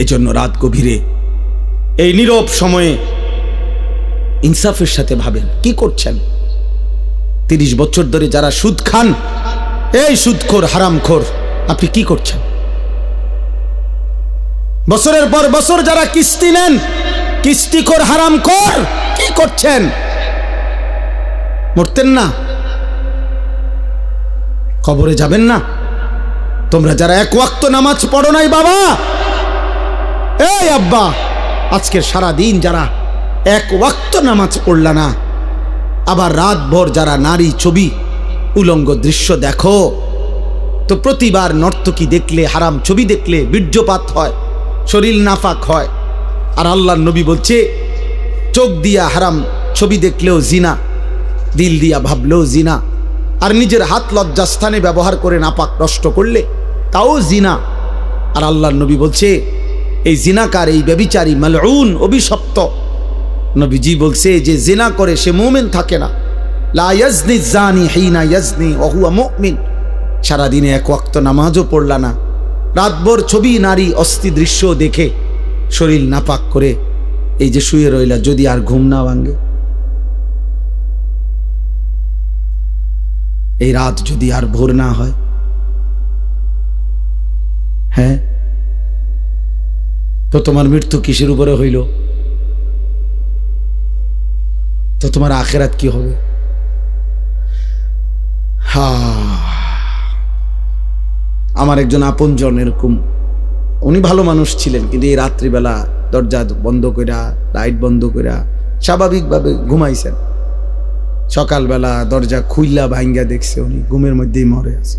এজন্য রাত গভীরে এই নীরব সময়ে ইনসাফের সাথে ভাবেন কি করছেন। 30 বছর ধরে যারা সুদ খান, এই সুদখোর হারামখোর, আপনি কি করছেন? বছরের পর বছর যারা কিস্তি নেন, কিস্তিখোর হারামখোর, কি করছেন? মরতেন না? কবরে যাবেন না? তোমরা যারা এক ওয়াক্ত নামাজ পড়ো নাই বাবা, এই আব্বা, আজকের সারা দিন যারা এক ওয়াক্ত নামাজ পড়লা না, আবার রাত ভর যারা নারী ছবি উলঙ্গ দৃশ্য দেখো, তো প্রতিবার নর্তকী দেখলে, হারাম ছবি দেখলে বীর্যপাত হয়, শরীর নাফাক হয়। আর আল্লাহর নবী বলছে চোখ দিয়া হারাম ছবি দেখলেও জিনা, দিল দিয়া ভাবলেও জিনা, আর নিজের হাত লজ্জাস্থানে ব্যবহার করে নাপাক নষ্ট করলে তাও জিনা। আর আল্লাহর নবী বলছে এই জিনাকার, এই ব্যভিচারী, মালউন, অভিশপ্ত। নবীজি বলছে যে জিনা করে সে মুমিন থাকে না। লা ইয়াজনি জানি হিনা ইয়াজনি ওয়া হুয়া মুমিন। সারাদিনে এক ওয়াক্ত নামাজও পড়লা না, রাতভর ছবি নারী অস্থি দৃশ্য দেখে শরীর নাপাক করে এই যে শুয়ে রইলা, যদি আর ঘুম না ভাঙে, এই রাত যদি আর ভোর না হয়, হ্যাঁ, তো তোমার মৃত্যু কিসের উপরে হইল? তো তোমার আখিরাত কি হবে? আমার একজন আপনজন এরকম, উনি ভালো মানুষ ছিলেন, কিন্তু এই রাত্রিবেলা দরজা বন্ধ কইরা, লাইট বন্ধ কইরা স্বাভাবিকভাবে ঘুমাইছেন। সকালবেলা দরজা খুইলা ভাঙ্গা দেখছে উনি ঘুমের মধ্যেই মরে আছে।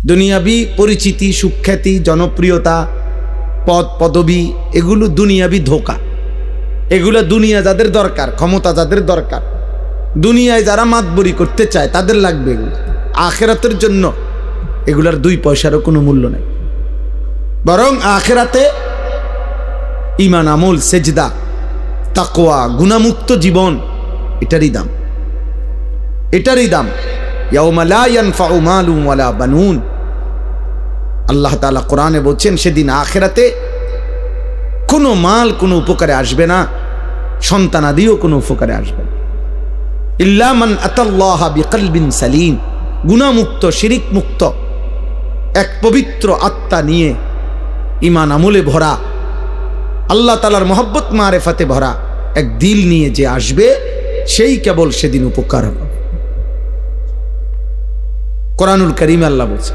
দুনিয়াবি পরিচিতি, সুখ্যাতি, জনপ্রিয়তা, পদ পদবি, এগুলো দুনিয়াবি ধোঁকা। এগুলো দুনিয়া যাদের দরকার, ক্ষমতা যাদের দরকার, দুনিয়ায় যারা মাতবরি করতে চায় তাদের লাগবে এগুলো। আখিরাতের জন্য এগুলার 2 পয়সারও কোনো মূল্য নেই। বরং আখিরাতে ঈমান, আমল, সেজদা, তাকওয়া, গুনাহমুক্ত জীবন, এটারই দাম, এটারই দাম। ইয়াউমা লা ইয়ানফাউ মালুন ওয়ালা বানুন। আল্লাহ তাআলা কোরআনে বলছেন সেদিন আখিরাতে কোনো মাল কোনো উপকারে আসবে না, সন্তানাদিও কোনো উপকারে আসবে না। ইল্লা মান আতাল্লাহা বিকলবিন সালিম। গুনাহমুক্ত, শিরিক মুক্ত, এক পবিত্র আত্মা নিয়ে, ঈমান আমলে ভরা, আল্লাহ তাআলার মহব্বত মারেফাতে ভরা এক দিল নিয়ে যে আসবে, সেই কেবল সেদিন উপকার হবে। কোরআনুল কারীমে আল্লাহ বলছে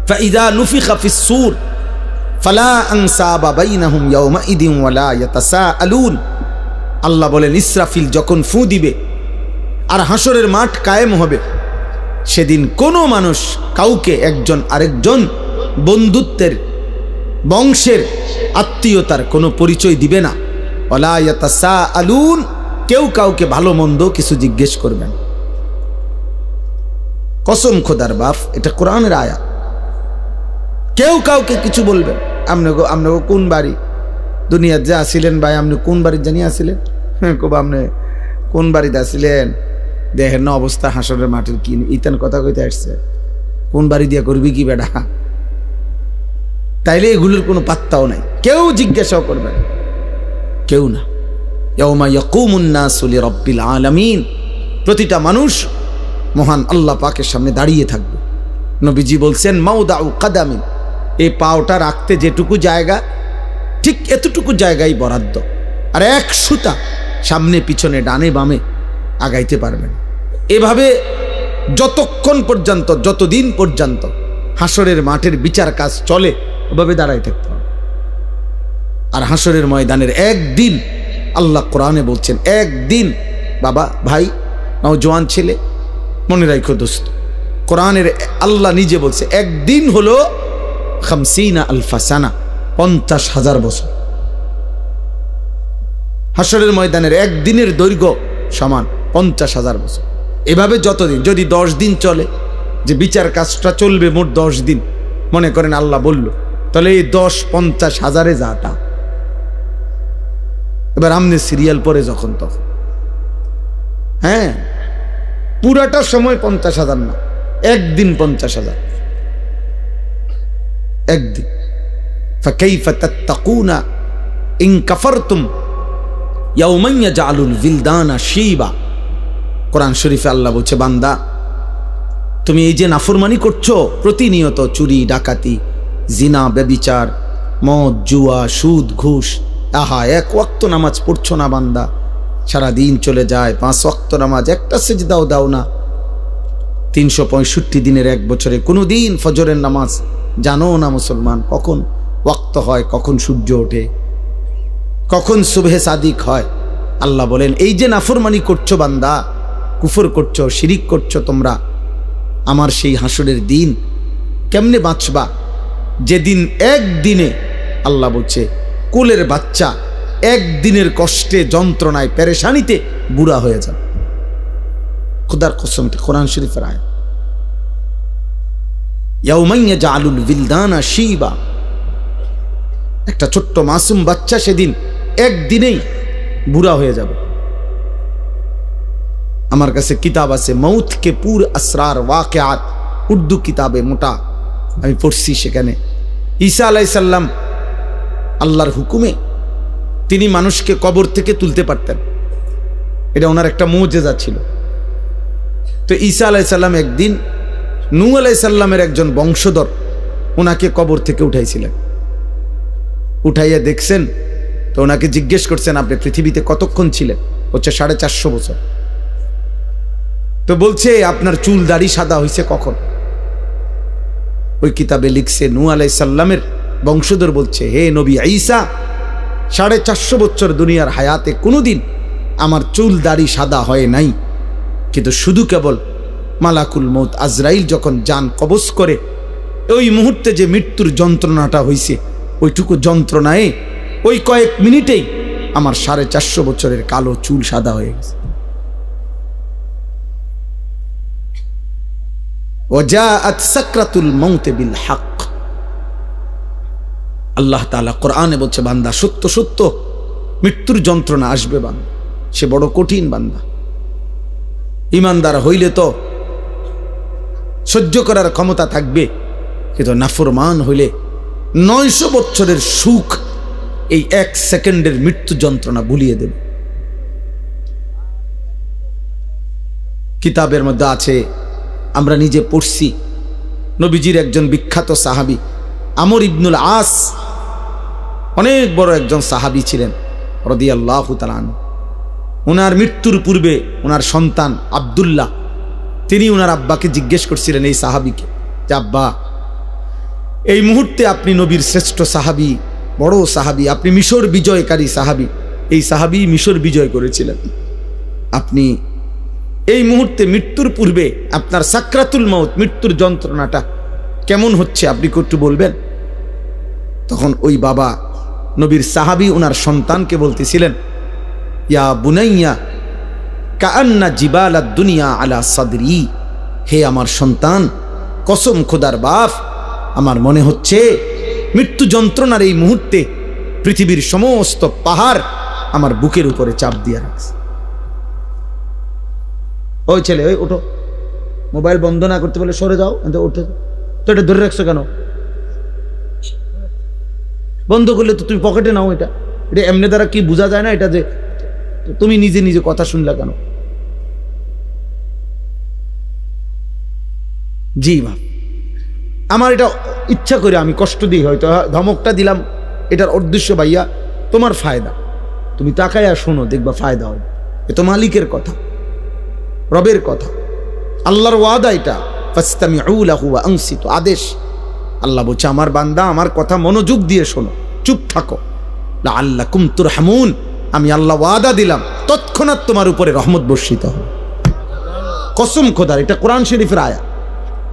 ফাইযা নুফিখা ফিস-সূর ফালা আনসাবা বাইনাহুম ইয়াওমাইদিন ওয়ালা ইয়াতাসাআলুন। আল্লাহ বলেন ইসরাফিল যখন ফু দিবে আর হাসরের মাঠ কায়েম হবে, সেদিন কোনো মানুষ কাউকে একজন আরেকজন বন্ধুত্বের, বংশের, আত্মীয়তার কোনো পরিচয় দিবে না। ওয়ালা ইয়াতাসাআলুন, কেউ কাউকে ভালো মন্দ কিছু জিজ্ঞেস করবেন। কসম খোদার বাপ, এটা কোরআনের আয়াত। কেউ কাউকে কিছু বলবেন, আপনি কোন বাড়ি দুনিয়ার যে আসিলেন ভাই, আপনি কোন বাড়ির জানি আসিলেন? হ্যাঁ, কব আপনি কোন বাড়িতে আসিলেন? দেখেন না অবস্থা হাসরের মাটির, কি ইতান কথা কইতে আসছে, কোন বাড়ি দিয়া করবি কি বেটা? তাইলে এগুলোর কোনো পাত্তাও নাই, কেউ জিজ্ঞাসাও করবেন, কেউ না। ইয়াউমা ইয়াকুমুন নাসু লিরাব্বিল আলামিন। প্রতিটা মানুষ মহান আল্লাহ পাকের সামনে দাঁড়িয়ে থাকবে। নবীজি বলছেন মাউদাউ কাদামিন, এই পাওটা রাখতে যেটুকু জায়গা, ঠিক এতটুকু জায়গায় বরাদ্দ, আর এক সুতা সামনে পিছনে ডানে বামে আগাইতে পারবেন। এভাবে যতক্ষণ পর্যন্ত, যতদিন পর্যন্ত হাসরের মাঠের বিচার কাজ চলে, ওভাবে দাঁড়াই থাকতে হবে। আর হাসরের ময়দানের একদিন, আল্লাহ কোরআনে বলছেন একদিন, বাবা, ভাই, নওজোয়ান ছেলে, মনে রাখো দোস্ত, কোরআনের আল্লাহ নিজে বলছে একদিন হলো 50 আলফা সানা, 50,000 বছর। হাসরের ময়দানের একদিনের দৈর্ঘ্য সমান 50,000 বছর। এভাবে যতদিন, যদি 10 দিন চলে, যে বিচার কাজটা চলবে মোট 10 দিন, মনে করেন আল্লাহ বলল, তাহলে এই 10 50,000-এ যাটা। এবার আমনে সিরিয়াল পরে যখন তখন, হ্যাঁ, পুরাটা সময় 50,000 না, একদিন 50,000, একদিন। ফাকাইফা তাত্তাকুনা ইন কাফারতুম ইয়াওমান ইয়াজআলুল বিলদানা শিবা। কোরআন শরীফে আল্লাহ বলছে, বান্দা তুমি এই যে নাফরমানি করছো প্রতিনিয়ত, চুরি ডাকাতি, জিনা, ব্যভিচার, মদ, জুয়া, সুদ, ঘুষ, আহা এক ওয়াক্ত নামাজ পড়ছো না বান্দা, সারাদিন চলে যায়, 5 ওয়াক্ত নামাজ, একটা সিজদাও দাও না, 365 দিনের এক বছরে কোনো দিন ফজরের নামাজ জানো না মুসলমান, কখন ওয়াক্ত হয়, কখন সূর্য ওঠে, কখন সুবহে সাদিক হয়। আল্লাহ বলেন এই যে নাফরমানি করছো বান্দা, কুফর করছো, শিরিক করছো তোমরা, আমার সেই হাসরের দিন কেমনে বাঁচবা, যেদিন একদিনে, আল্লাহ বলছে কোলের বাচ্চা একদিনের কষ্টে, যন্ত্রণায়, পেরেশানিতে বুড়া হয়ে যাবে। খোদার কসম, কোরআন শরীফের আয়াত। ইয়াউমান ইয়াজআলুল বিলদানা শিবা, একটা ছোট্ট মাসুম বাচ্চা সেদিন একদিনেই বুড়া হয়ে যাবে। আমার কাছে কিতাব আছে মৌত কে পুর আসরার ওয়াকিয়াত, উর্দু কিতাবে মোটা, আমি পড়ছি। সেখানে ঈসা আলাইহিস সালাম আল্লাহর হুকুমে তিনি মানুষকে কবর থেকে তুলতে পারতেন, এটা ওনার একটা মুজিজা ছিল। তো ঈসা আলাইহিস সালাম একদিন নূহ আলাইহিস সালামের একজন বংশধর ওনাকে কবর থেকে উঠাইছিলেন। উঠাইয়া দেখছেন, তো ওনাকে জিজ্ঞেস করছেন আপনি পৃথিবীতে কতক্ষণ ছিলেন? হচ্ছে 450 বছর। তো বলছে আপনার চুল দাড়ি সাদা হয়েছে কখন? ওই কিতাবে লিখছে নূহ আলাইহিস সালামের বংশধর বলছে, হে নবী ঈসা, 450 বছর দুনিয়ার হায়াতে কোনোদিন আমার চুল দাড়ি সাদা হয় নাই, কিন্তু শুধু কেবল মালাকুল মউত আজরাইল যখন জান কবজ করে ওই মুহূর্তে যে মৃত্যুর যন্ত্রণাটা হয়েছে, ওইটুকু যন্ত্রণায় ওই কয়েক মিনিটেই আমার 450 বছরের কালো চুল সাদা হয়ে গেছে। ওয়াজাআত সাকরাতুল মাউত বিল হক। আল্লাহ তাআলা কোরআনে বলছে, বান্দা সত্য সত্য মৃত্যুর যন্ত্রণা আসবে বান্দা, সে বড় কঠিন বান্দা। ইমানদার হইলে তো সহ্য করার ক্ষমতা থাকবে, কিন্তু নাফরমান হইলে 900 বছরের সুখ এই 1 সেকেন্ডের মৃত্যু যন্ত্রণা ভুলিয়ে দেবে। কিতাবের মধ্যে আছে, আমরা নিজে পড়ছি, নবীজির একজন বিখ্যাত সাহাবী আমর ইবনুল আস, অনেক বড় একজন সাহাবী ছিলেন রাদিয়াল্লাহু তাআলা আনহু। ওনার মৃত্যুর পূর্বে ওনার সন্তান আব্দুল্লাহ, তিনি ওনার আব্বাকে জিজ্ঞেস করছিলেন এই সাহাবীকে, যে আব্বা, এই মুহূর্তে আপনি নবীর শ্রেষ্ঠ সাহাবী, বড় সাহাবী, আপনি মিশর বিজয়কারী সাহাবী, এই সাহাবী মিশর বিজয় করেছিলেন, আপনি এই মুহূর্তে মৃত্যুর পূর্বে আপনার সাকরাতুল মাউত, মৃত্যুর যন্ত্রণাটা কেমন হচ্ছে আপনি একটু বলবেন? তখন ওই বাবা নবীর সাহাবী ওনার সন্তানকে বলতেছিলেন, ইয়া বুনাইয়া কাআন্না জিবালাদ দুনিয়া আলা সাদরি, হে আমার সন্তান, কসম খোদার বাপ, আমার মনে হচ্ছে মৃত্যু যন্ত্রণার এই মুহূর্তে পৃথিবীর সমস্ত পাহাড় আমার বুকের উপরে চাপ দিয়ে রাখছে। ওই ছেলে, ওই ওঠো, মোবাইল বন্ধ না করতে বলে সরে যাও, ওঠে তো, এটা ধরে রাখছো কেন? বন্ধ করলে তো তুমি পকেটে নাও, এটা এটা এমনি দ্বারা কি বোঝা যায় না এটা যে তুমি নিজে নিজে কথা শুনলা কেন? জি বাপ, আমার এটা ইচ্ছা করে আমি কষ্ট দিই, হয়তো ধমকটা দিলাম, এটার উদ্দেশ্য ভাইয়া তোমার ফায়দা, তুমি তাকায়া শোনো, দেখবা ফায়দা হবে। এ তো মালিকের কথা, রবের কথা, আল্লাহর ওয়াদা, এটা ফাসতামিউ লাহু ওয়া আনসিতু, আদেশ। আল্লাহ বলছে আমার বান্দা আমার কথা মনোযোগ দিয়ে শোনো, চুপ থাকো, লাআল্লাকুম তুরহামুন, আমি আল্লাহ ওয়াদা দিলাম তৎক্ষণাৎ তোমার উপরে রহমত বর্ষিত হবে। কসম খোদার, এটা কোরআন শরীফের আয়াত।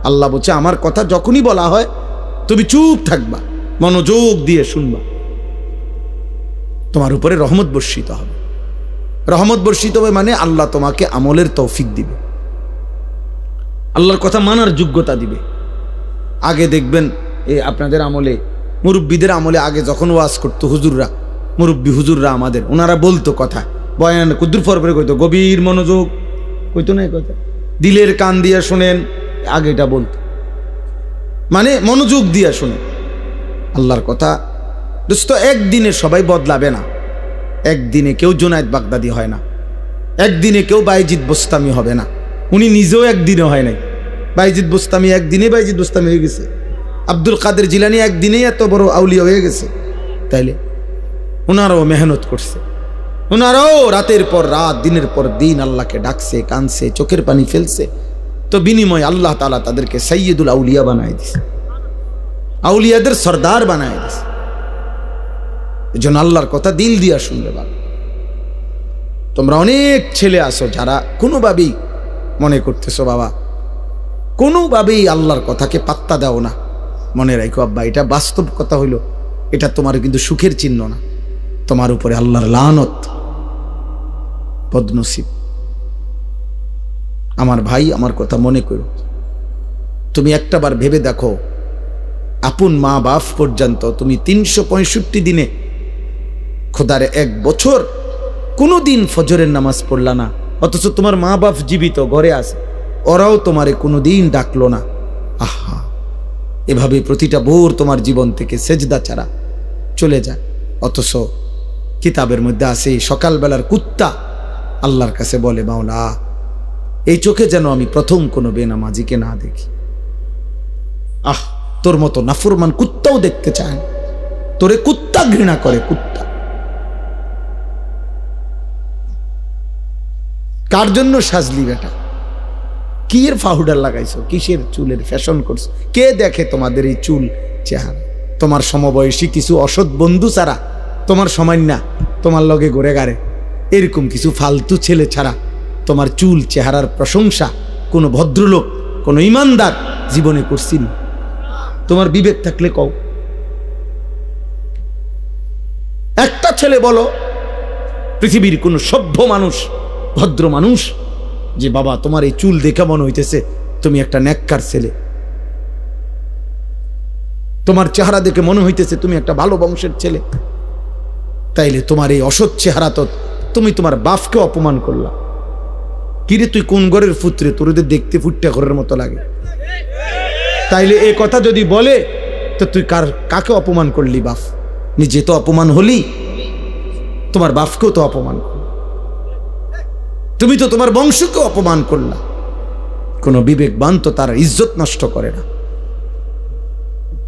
আল্লাহ বলছে আমার কথা যখনই বলা হয় তুমি চুপ থাকবা, মনোযোগ দিয়ে শুনবা, তোমার উপরে রহমত বর্ষিত হবে। রহমত বর্ষিত হবে মানে আল্লাহ তোমাকে আমলের তৌফিক দিবে, আল্লাহর কথা মানার যোগ্যতা দিবে। আগে দেখবেন এই আপনাদের আমলে, মুরব্বীদের আমলে, আগে যখন ওয়াজ করতো হুজুররা, মুরব্বী হুজুররা আমাদের, ওনারা বলতো কথা, বয়ান কুদ্দুর ফর করে কইতো, গভীর মনোযোগ কইতো না, কথা দিলের কান দিয়ে শোনেন, আগে এটা বলতো, মানে মনোযোগ দিয়ে শোনেন। আল্লাহর কথা দোস্ত, একদিনে সবাই বদলাবে না। একদিনে কেউ জুনায়েদ বাগদাদি হয় না, একদিনে কেউ বাইজিদ বোস্তামি হবে না। উনি নিজেও একদিনে হয় নাই। বাইজিদ বোস্তামি একদিনে বাইজিদ বোস্তামি হয়ে গেছে। আব্দুল কাদের জিলানী একদিনেই এত বড় আউলিয়া হয়ে গেছে। তাইলে ওনারাও মেহনত করছে, ওনারাও রাতের পর রাত দিনের পর দিন আল্লাহকে ডাকছে, কানছে, চোখের পানি ফেলছে। তো বিনিময় আল্লাহ তাআলা তাদেরকে সাইয়্যিদুল আউলিয়া বানায় দিছে, আউলিয়াদের সর্দার বানায় দিছে। এজন্য আল্লাহর কথা দিল দিয়া শুনবে। বাবা, তোমরা অনেক ছেলে আসো যারা কোনোভাবেই মনে করতেছো বাবা কোনোভাবেই আল্লাহর কথাকে পাত্তা দাও না। মনে রাখো আব্বা, এটা বাস্তব কথা হইল, এটা তোমার কিন্তু সুখের চিহ্ন না, তোমার উপরে আল্লাহর লানত, বদনসিব। আমার ভাই, আমার কথা মনে করো। তুমি একটাবার ভেবে দেখো, আপন মা বাপ পর্যন্ত তুমি 365 দিনে, খোদারে 1 বছর কোনো দিন ফজরের নামাজ পড়লা না, অথচ তোমার মা বাপ জীবিত ঘরে আছে, ওরাও তোমারে কোনো দিন ডাকলো না। আহা, এভাবে প্রতিটা ভোর তোমার জীবন থেকে সেজদা ছাড়া চলে যায়। অথচ কিতাবের মধ্যে আছে সকালবেলার কুত্তা আল্লাহর কাছে বলে, মাওলা এই চোখে যেন আমি প্রথম কোনো বেনামাজিকে না দেখি। আহ, তোর মতো নাফরমান কুত্তাও দেখতে চায় না, তোরে কুত্তা ঘৃণা করে, কুত্তা। কার জন্য সাজলি বেটা? কি এর পাউডার লাগাইছো? কিসের চুলের ফ্যাশন করছো? কে দেখে তোমাদের এই চুল চেহারা? তোমার সমবয়সী কিছু অসৎ বন্ধু ছাড়া, তোমার সমান্য তোমার লগে ঘুরে গাড়ে এরকম কিছু ফালতু ছেলে ছাড়া তোমার চুল চেহারার প্রশংসা কোনো ভদ্রলোক, কোনো ইমানদার জীবনে করছিল? তোমার বিবেক থাকলে কও। একটা ছেলে বলো পৃথিবীর কোন সভ্য মানুষ, ভদ্র মানুষ, যে বাবা তোমার এই চুল দেখে মনে হইতেছে তুমি একটা নেককার ছেলে, তোমার চেহারা দেখে মনে হইতেছে তুমি একটা ভালো বংশের ছেলে। তাইলে তোমার এই অসৎ চেহারা তো তুমি তোমার বাপকে অপমান করলা। কিরে তুই কোন ঘরের পুত্রে, তোর দেখতে ফুটটা ঘরের মতো লাগে। তাইলে এই কথা যদি বলে তো তুই কাকে অপমান করলি? বাপ নিজে তো অপমান হলি, তোমার বাপকেও তো অপমান করলি, তুমি তো তোমার বংশকে অপমান করলা। কোন বিবেকবান তো তার ইজ্জত নষ্ট করে না,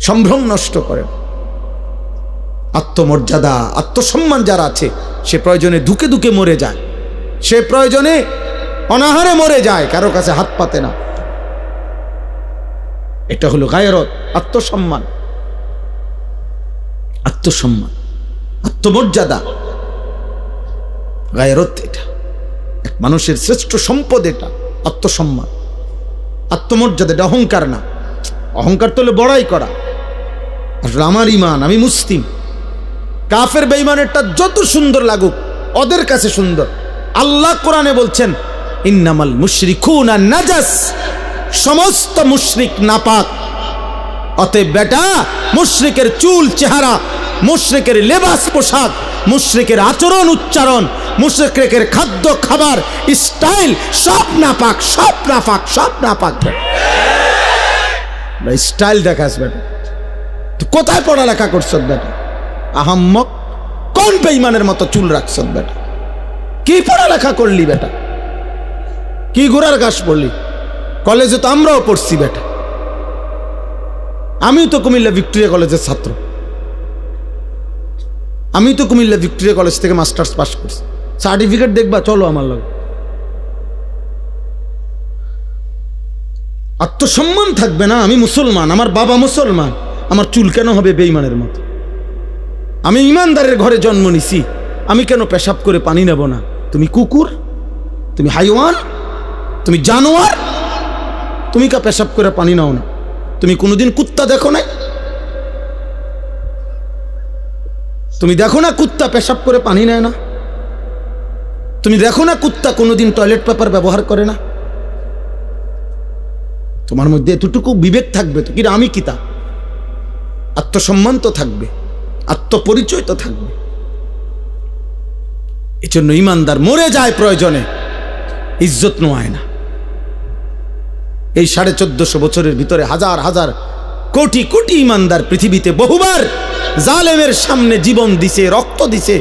সম্ভ্রম নষ্ট করে না। আত্মমর্যাদা, আত্মসম্মান যারা আছে, সে প্রয়োজনে ধুকে ধুকে মরে যায়, সে প্রয়োজনে অনাহারে মরে যায়, কারো কাছে হাত পাতে না। এটা হলো গায়রত, আত্মসম্মান, আত্মসম্মান, আত্মমর্যাদা, গায়রত। এটা এক মানুষের শ্রেষ্ঠ সম্পদ, এটা আত্মসম্মান, আত্মমর্যাদা। এটা অহংকার না। অহংকার তো হলো বড়াই করা। আসলে আমার ইমান, আমি মুসলিম। কাফের বেঈমানেরটা যত সুন্দর লাগুক, ওদের কাছে সুন্দর। আল্লাহ কোরআনে বলছেন, ইন্নামাল মুশরিকুনা নাজাস, সমস্ত মুশরিক নাপাক। অতএব বেটা, মুশরিকের চুল চেহারা, মুশরিকের লেবাস পোশাক, মুশরিকের আচরণ উচ্চারণ, মুশরিকের খাদ্য খাবার স্টাইল সব নাপাক, সব নাপাক, সব নাপাক। স্টাইল দেখাস বেটা, তুই কোথায় পড়ালেখা করছ বেটা? আহাম্মক, কোন বেঈমানের মতো চুল রাখছ বেটা? কি পড়ালেখা করলি বেটা? কি ঘোড়ার ঘাস পড়লি? কলেজে তো আমরাও পড়ছি বেটা। আমি তো কুমিল্লা ভিক্টোরিয়া কলেজের ছাত্র, আমি তো কুমিল্লা ভিক্টোরিয়া কলেজ থেকে মাস্টার্স পাস করছি। সার্টিফিকেট দেখবা, চলো আমার লগে। আত্মসম্মান থাকবে না? আমি মুসলমান, আমার বাবা মুসলমান, আমার চুল কেন হবে বেঈমানের মতো? আমি ইমানদারের ঘরে জন্ম নিছি, আমি কেন পেশাব করে পানি নেব না? তুমি কুকুর, তুমি হাইওয়ান, তুমি জানোয়ার, তুমি কা পেশাব করে পানি নাও না? তুমি কোনোদিন কুত্তা দেখো নাই? তুমি দেখো না কুত্তা পেশাব করে পানি নেয় না? তুমি দেখো না কুত্তা কোনোদিন টয়লেট পেপার ব্যবহার করে না? তোমার মধ্যে এতটুকু বিবেক থাকবে তো, কিন্তু আমি কিতা, আত্মসম্মান তো থাকবে, আত্মপরিচয় তো থাকবে। এই জন্য ইমানদার মরে যায় প্রয়োজনে, ইজ্জত নোয়ায় না। এই 1450 বছরের ভিতরে হাজার হাজার কোটি কোটি ইমানদার পৃথিবীতে বহুবার জালেমের সামনে জীবন দিছে, রক্ত দিছে,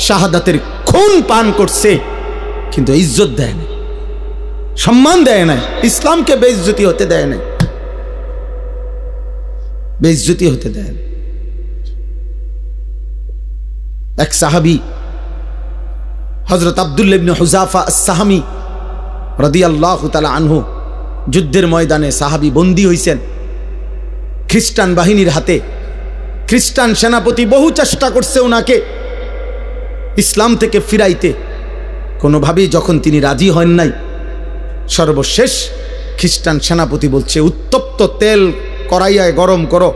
শাহাদাতের খুন পান করছে, কিন্তু ইজ্জত দেয় না, সম্মান দেয় না, ইসলামকে বেইজ্জতি হতে দেয় না, বেইজ্জতি হতে দেয় না। এক সাহাবী হযরত আব্দুল্লাহ ইবনে হুযাফা আস-সাহামী রাদিয়াল্লাহু তাআলা আনহু, যুদ্ধের ময়দানে সাহাবী বন্দী হইছেন খ্রিস্টান বাহিনীর হাতে। খ্রিস্টান সেনাপতি বহু চেষ্টা করছে ওনাকে ইসলাম থেকে ফিরাইতে, কোনোভাবেই যখন তিনি রাজি হন নাই, সর্বশেষ খ্রিস্টান সেনাপতি বলছে, উত্তপ্ত তেল কড়াইয়ায় গরম করো,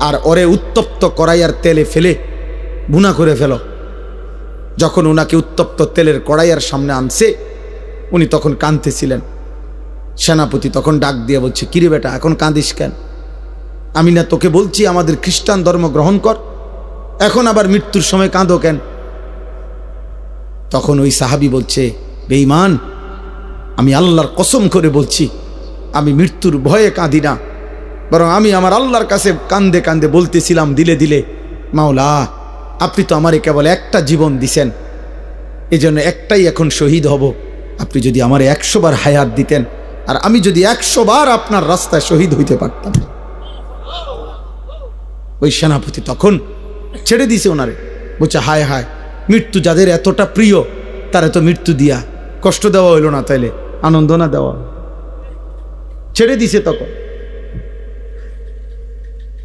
আর ওরে উত্তপ্ত কড়াইয়ার তেলে ফেলে ভুনা করে ফেলো। যখন ওনাকে উত্তপ্ত তেলের কড়াইয়ার সামনে আনছে, উনি তখন কাঁদতেছিলেন। সেনাপতি তখন ডাক দিয়ে বলছে, কিরে বেটা, এখন কাঁদিস কেন? আমি না তোকে বলছি আমাদের খ্রিস্টান ধর্ম গ্রহণ কর, এখন আবার মৃত্যুর সময় কাঁদো কেন? তখন ওই সাহাবী বলছে, বেঈমান, আমি আল্লাহর কসম করে বলছি, আমি মৃত্যুর ভয়ে কাঁদি না, বরং আমি আমার আল্লাহর কাছে কান্দে কান্দে বলতেছিলাম দিলে দিলে, মাওলা, আপনি তো আমারে কেবল একটা জীবন দিছেন, এজন্য একটাই এখন শহীদ হব। আপনি যদি আমারে 100 বার হায়াত দিতেন, আর আমি যদি 100 বার আপনার রাস্তায় শহীদ হইতে পারতাম। ওই সেনাপতি তখন ছেড়ে দিছে ওনারে, বলছে, হায় হায়, মৃত্যু যাদের এতটা প্রিয় তারা তো মৃত্যু দিয়া কষ্ট দেওয়া হইল না, তাইলে আনন্দ না দেওয়া, ছেড়ে দিছে। তখন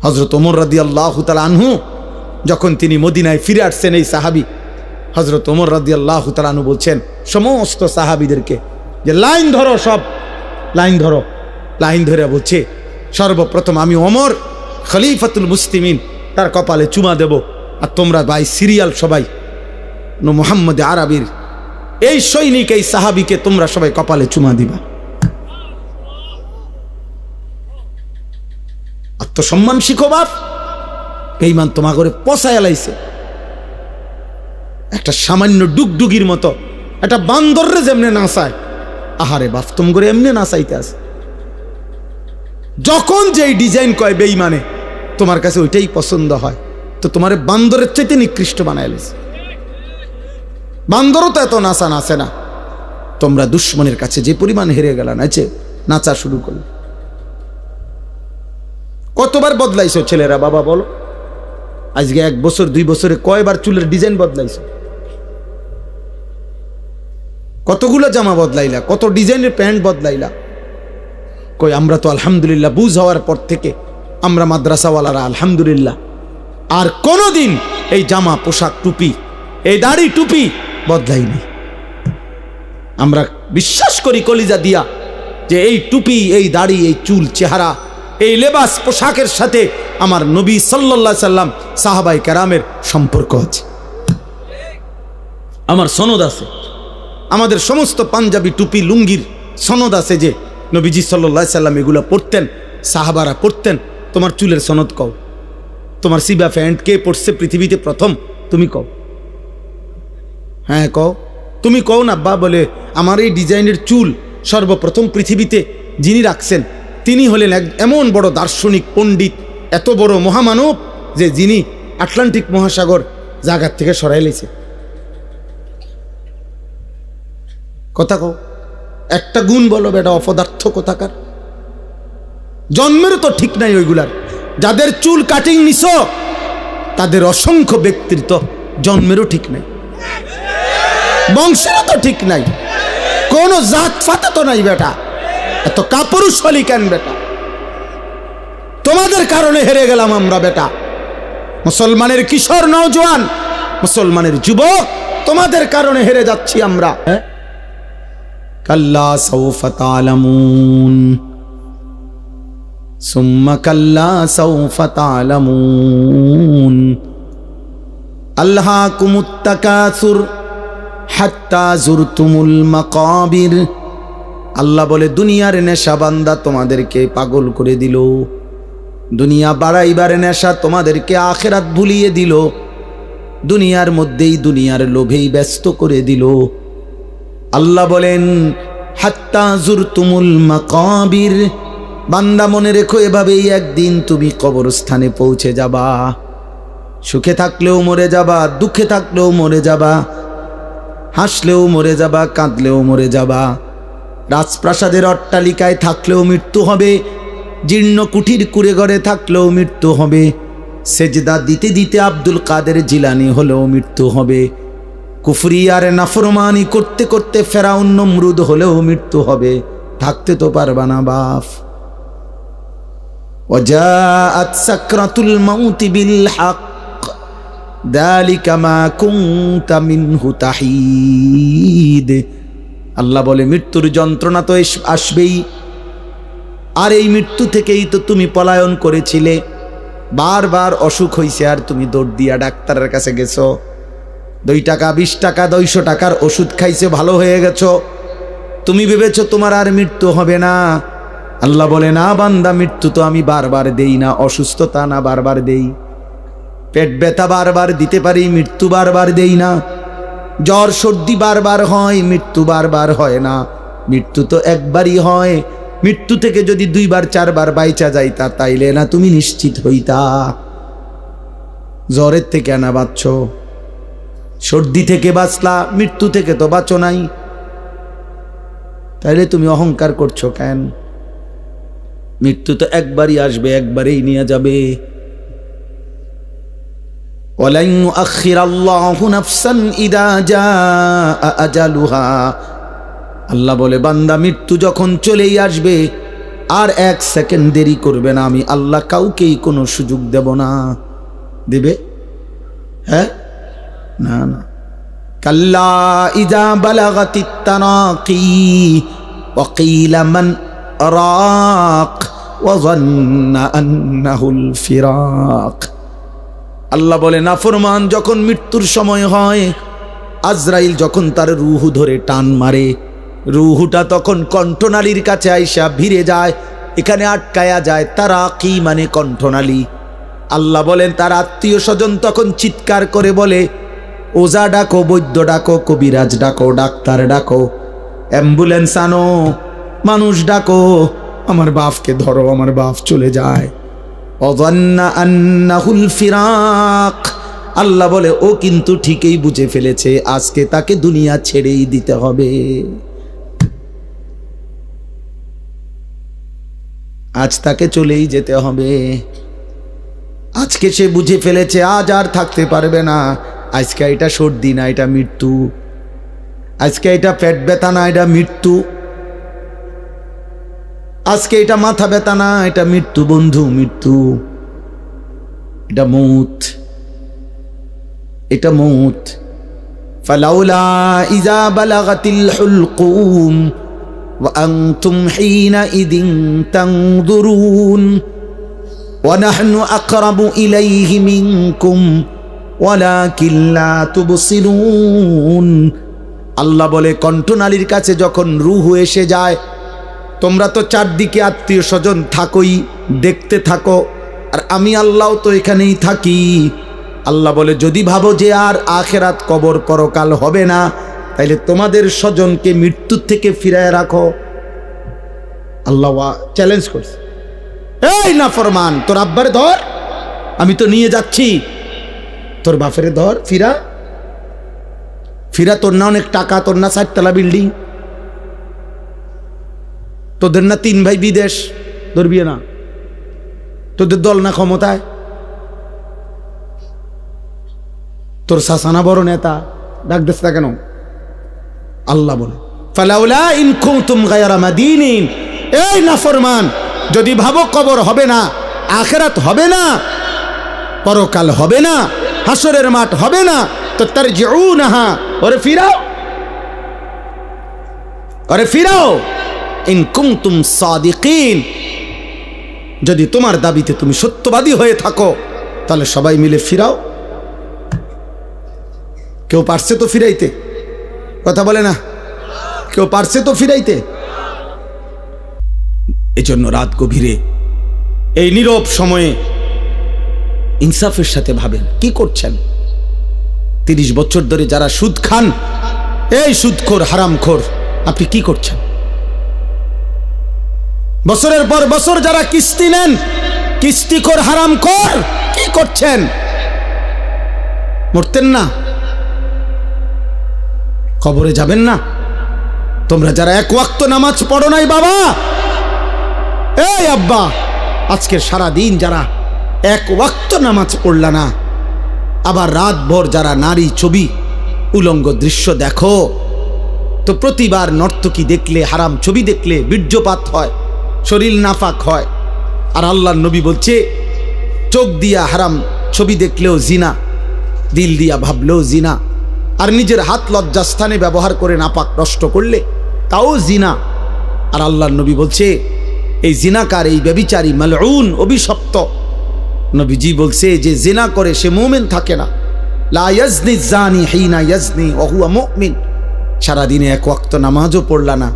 হযরত ওমর রাদিয়াল্লাহু তাআলা আনহু যখন তিনি মদিনায় ফিরে আসছেন, এই সাহাবী হযরত ওমর রাদিয়াল্লাহু তাআলা আনহু বলছেন সমস্ত সাহাবীদেরকে যে লাইন ধরো, সব লাইন ধরো। লাইন ধরে বলছে, সর্বপ্রথম আমি ওমর খলিফাতুল মুসলিমিন, তার কপালে চুমা দেব, আর তোমরা ভাই সিরিয়াল সবাই মুহাম্মদ আরবির এই সৈনিক, এই সাহাবীকে তোমরা সবাই কপালে চুমা দিবা। আত্মসম্মান শিখো বাপ, বেঈমান তোমা করে পচায় লাইছে। একটা সামান্য ডুগডুগির মতো একটা বান্দররে যেমনে নাচায়, আহারে বাপ, তোম করে এমনি নাচাইতে আছে। যখন যেই ডিজাইন কয় বেঈমানে, তোমার কাছে ওইটাই পছন্দ হয়, তো তোমার বান্দরের চাইতে নিকৃষ্ট বানায় লাইছে। বান্দরও তো এত নাচা নাচে না। তোমরা দুশ্মনের কাছে যে পরিমাণ হেরে গেল, নাচে নাচা শুরু করল। কতবার বদলাইছো ছেলেরা বাবা বলো? আজকে 1 বছর 2 বছরে কয়বার চুলের ডিজাইন বদলাইছো? কতগুলো জামা বদলাইলা, কত ডিজাইনের প্যান্ট বদলাইলা? কই আমরা তো আলহামদুলিল্লাহ বুঝ হওয়ার পর থেকে আমরা মাদ্রাসাওয়ালারা আলহামদুলিল্লাহ আর কোনোদিন এই জামা পোশাক টুপি, এই দাড়ি টুপি বদলাইনি। আমরা বিশ্বাস করি কলিজা দিয়া যে এই টুপি, এই দাড়ি, এই চুল, চেহারা, এই লেবাস পোশাকের সাথে আমার নবী সাল্লাল্লাহু আলাইহি সাল্লাম, সাহাবায়ে কেরামের সম্পর্ক আছে। আমার সনদ আছে, আমাদের সমস্ত পাঞ্জাবি টুপি লুঙ্গির সনদ আছে যে নবীজি সাল্লাল্লাহু আলাইহি সাল্লাম এগুলো পরতেন, সাহাবারা পরতেন। তোমার চুলের সনদ কও, তোমার সিবা প্যান্ট কে পরছে পৃথিবীতে প্রথম, তুমি কও। হ্যাঁ কও, তুমি কও না। আব্বা বলে, আমার এই ডিজাইনের চুল সর্বপ্রথম পৃথিবীতে যিনি রাখছেন তিনি হলেন এমন বড় দার্শনিক পণ্ডিত, এত বড় মহামানব যে যিনি আটলান্টিক মহাসাগর জায়গার থেকে সরাই লেছে। কথা কও, একটা গুণ বলো বেটা, অপদার্থ কোথাকার। জন্মেরও তো ঠিক নাই ওইগুলার। যাদের চুল কাটিং নিছ তাদের অসংখ্য ব্যক্তিত্ব জন্মেরও ঠিক নাই, বংশেরও তো ঠিক নাই, কোন জাত ফাতে তো নাই বেটা। এত কাপুরুষ হলি কেন বেটা? তোমাদের কারণে হেরে গেলাম আমরা বেটা। মুসলমানের কিশোর নওজোয়ান, মুসলমানের যুবক, তোমাদের কারণে হেরে যাচ্ছি আমরা। কাল্লা সাউফা তা'লামুন সুম্মা কাল্লা সাউফা তা'লামুন আলহাকুমুত তাকাসুর হাত্তা যুরতুমুল মাকাবির। আল্লাহ বলে, দুনিয়ার নেশা বান্দা তোমাদেরকে পাগল করে দিল, দুনিয়া বাড়াইবার নেশা তোমাদেরকে আখিরাত ভুলিয়ে দিল, দুনিয়ার মধ্যেই দুনিয়ার লোভেই ব্যস্ত করে দিল। আল্লাহ বলেন, হাত্তা যুরতুমুল মাকাবির, বান্দা মনে রেখো, এভাবেই একদিন তুমি কবরস্থানে পৌঁছে যাবা। সুখে থাকলেও মরে যাবা, দুঃখে থাকলেও মরে যাবা, হাসলেও মরে যাবা, কাঁদলেও মরে যাবা। রাজপ্রাসাদের অট্টালিকায় থাকলেও মৃত্যু হবে, জীর্ণ কুঠির কুড়ে ঘরে থাকলেও মৃত্যু হবে, সেজদা দিতে দিতে আব্দুল কাদের জিলানি হলেও মৃত্যু হবে, কুফরি আর নাফরমানি করতে করতে ফেরাউন নমরুদ হলেও মৃত্যু হবে। থাকতে তো পারবা না বাপ। ওয়াজাআত সাকরাতুল মাউতি বিল হক যালিকা মা কুনতা মিনহু তাহিদ। আল্লাহ বলে, মৃত্যুর যন্ত্রণা তো আসবেই, আর এই মৃত্যু থেকেই তো তুমি পলায়ন করেছিলে। বারবার অসুখ হইছে আর তুমি দৌড় দিয়া ডাক্তারের কাছে গেছো, 2 টাকা 20 টাকা 200 টাকার ওষুধ খাইছে, ভালো হয়ে গেছো। তুমি ভেবেছো তোমার আর মৃত্যু হবে না। আল্লাহ বলে, না বান্দা, মৃত্যু তো আমি বারবার দেই না, অসুস্থতা না বারবার দেই, পেট ব্যথা বারবার দিতে পারি, মৃত্যু বারবার দেই না, জ্বর সর্দি বারবার হয়, মৃত্যু বারবার হয় না। মৃত্যু তো একবারই হয়। মৃত্যু থেকে যদি 2 বার 4 বার বাইচা যাইতা তাইলে না তুমি নিশ্চিত হইতা। জ্বরের থেকে না বাঁচছ, সর্দি থেকে বাঁচলা, মৃত্যু থেকে তো বাঁচো নাই। তাইলে তুমি অহংকার করছো কেন? মৃত্যু তো একবারই আসবে, একবারেই নিয়ে যাবে। ওয়ালান ইউআখিরাল্লাহু নাফসান ইযা জাআ আজালুহা। আল্লাহ বলে, বান্দা মৃত্যু যখন চলেই আসবে আর 1 সেকেন্ড দেরি করবে না। আমি আল্লাহ কাউকেই কোনো সুযোগ দেব না। দেবে? হ্যাঁ, না না। কাল্লা ইযা বালাগাতিত তারাকি ওয়া কিলা মান রাক ওয়া যান্না আন্নাহুল ফিরাক। আল্লাহ বলে, নাফরমান যখন মৃত্যুর সময় হয়, আজরাইল যখন তার রূহ ধরে টান মারে, রূহটা তখন কণ্ঠনালীর কাছে আইসা ভিড়ে যায়, এখানে আটকায়া যায়। তারা কি মানে কণ্ঠনালী। আল্লাহ বলেন, তার আত্মীয় স্বজন তখন চিৎকার করে বলে, ওজা ডাকো, বৈদ্য ডাকো, কবিরাজ ডাকো, ডাক্তার ডাকো, অ্যাম্বুলেন্স আনো, মানুষ ডাকো, আমার বাপকে ধরো, আমার বাপ চলে যায়। অযান্না আন্নাহুল ফিরাক। আল্লাহ বলে, ও কিন্তু ঠিকই বুঝে ফেলেছে, আজকে তাকে দুনিয়া ছেড়েই দিতে হবে। আজ তাকে চলেই যেতে হবে। আজকে সে বুঝে ফেলেছে আজ আর থাকতে পারবে না। আজকে এটা সর্দি না, এটা মৃত্যু। আজকে এটা পেট ব্যথা না, এটা মৃত্যু। আজকে এটা মাথা ব্যথা না, এটা মৃত্যু বন্ধু, মৃত্যু। এটা মৌত, এটা মৌত। ফালাউলা ইযা বালাগাতিল হুলকুম ওয়া আনতুম হিনাইযিন তানজুরুন ওয়া নাহনু আকরাবু ইলাইহি মিনকুম ওয়ালাকিন লা তুবসিরুন। আল্লাহ বলে, কণ্ঠনালীর কাছে যখন রূহ এসে যায়, তোমরা তো চারদিকে আত্মীয় স্বজন থাকোই, দেখতে থাকো, আর আমি আল্লাহ তো এখানেই থাকি। আল্লাহ বলে, যদি ভাবো যে আর আখেরাত কবর পরকাল হবে না, তাইলে তোমাদের স্বজনকে মৃত্যুর থেকে ফিরায় রাখো। আল্লাহ চ্যালেঞ্জ করছে, এই নাফরমান, তোর আব্বারে ধর, আমি তো নিয়ে যাচ্ছি, তোর বাপেরে ধর, ফিরা ফিরা। তোর না অনেক টাকা, তোর না 4 তলা বিল্ডিং, তোদের না 3 ভাই বিদেশ, ধরবি না, তোদের দল না ক্ষমতায়, তোর শাসানা বড় নেতা, ডাক দেশ না কেন? আল্লাহ বলে, ফালাউলা ইন কুনতুম গায়রা মাদিনিন। এই নাফরমান, যদি ভাবো কবর হবে না, আখিরাত হবে না, পরকাল হবে না, হাসরের মাঠ হবে না, তো তারজিউনাহা, ওরে ফিরাও, ওরে ফিরাও। ইন কুনতুম সাদিকিন, যদি তোমার দাবিতে তুমি সত্যবাদী হয়ে থাকো, তাহলে সবাই মিলে ফিরাও। কেউ পারছে তো ফিরাইতে? কথা বলে না, কেউ পারছে তো ফিরাইতে? এজন্য রাত গভীরে এই নীরব সময়ে ইনসাফের সাথে ভাবেন, কি করছেন। 30 বছর ধরে যারা সুদ খান, এই সুদখোর হারামখোর, আপনি কি করছেন? বছরের পর বছর যারা কিস্তি নেন, কিস্তিখোর হারামখোর, কি করছেন? মরতেন না? কবরে যাবেন না? তোমরা যারা এক ওয়াক্ত নামাজ পড়ো নাই বাবা, এই আব্বা, আজকের সারা দিন যারা এক ওয়াক্ত নামাজ পড়লা না, আবার রাতভর যারা নারী ছবি উলঙ্গ দৃশ্য দেখো, তো প্রতিবার নর্তকী দেখলে, হারাম ছবি দেখলে বীর্যপাত হয়, শরীর নাফাক হয়। আর আল্লাহর নবী বলছে, চোখ দিয়া হারাম ছবি দেখলেও জিনা, দিল দিয়া ভাবলেও জিনা, আর নিজের হাত লজ্জাস্থানে ব্যবহার করে নাপাক নষ্ট করলে তাও জিনা। আর আল্লাহর নবী বলছে, এই জিনাকার, এই ব্যভিচারী, মালউন, অভিশপ্ত। নবীজি বলছে, যে জিনা করে সে মুমিন থাকে না। লা ইয়াজনি জানি হিনা ইয়াজনি ওয়া হুয়া মুমিন। সারাদিনে এক ওয়াক্ত নামাজও পড়লা না,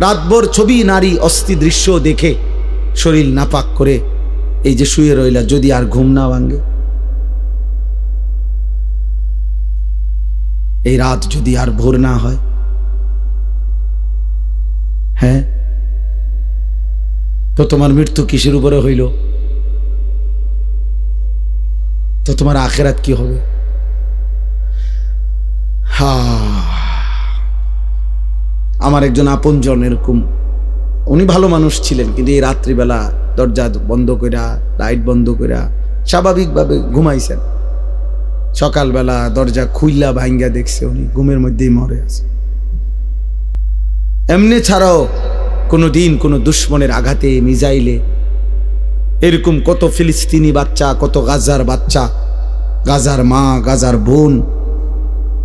রাতভর ছবি, নারী, অস্থি দৃশ্য দেখে শরীর নাপাক করে এই যে শুয়ে রইলা, যদি আর ঘুম না ভাঙে, এই রাত যদি আর ভোর না হয়, হ্যাঁ, তো তোমার মৃত্যু কিসের উপরে হইল? তো তোমার আখিরাত কি হবে? আমার একজন আপনজন এরকম, উনি ভালো মানুষ ছিলেন, কিন্তু এই রাত্রিবেলা দরজা বন্ধ কইরা, লাইট বন্ধ কইরা স্বাভাবিকভাবে ঘুমাইছেন। সকালবেলা দরজা খুইলা ভাঙ্গা দেখছে উনি ঘুমের মধ্যেই মরে আছে। এমনি ছাড়াও কোনো দিন কোনো দুশ্মনের আঘাতে, মিজাইলে, এরকম কত ফিলিস্তিনি বাচ্চা, কত গাজার বাচ্চা, গাজার মা, গাজার বোন,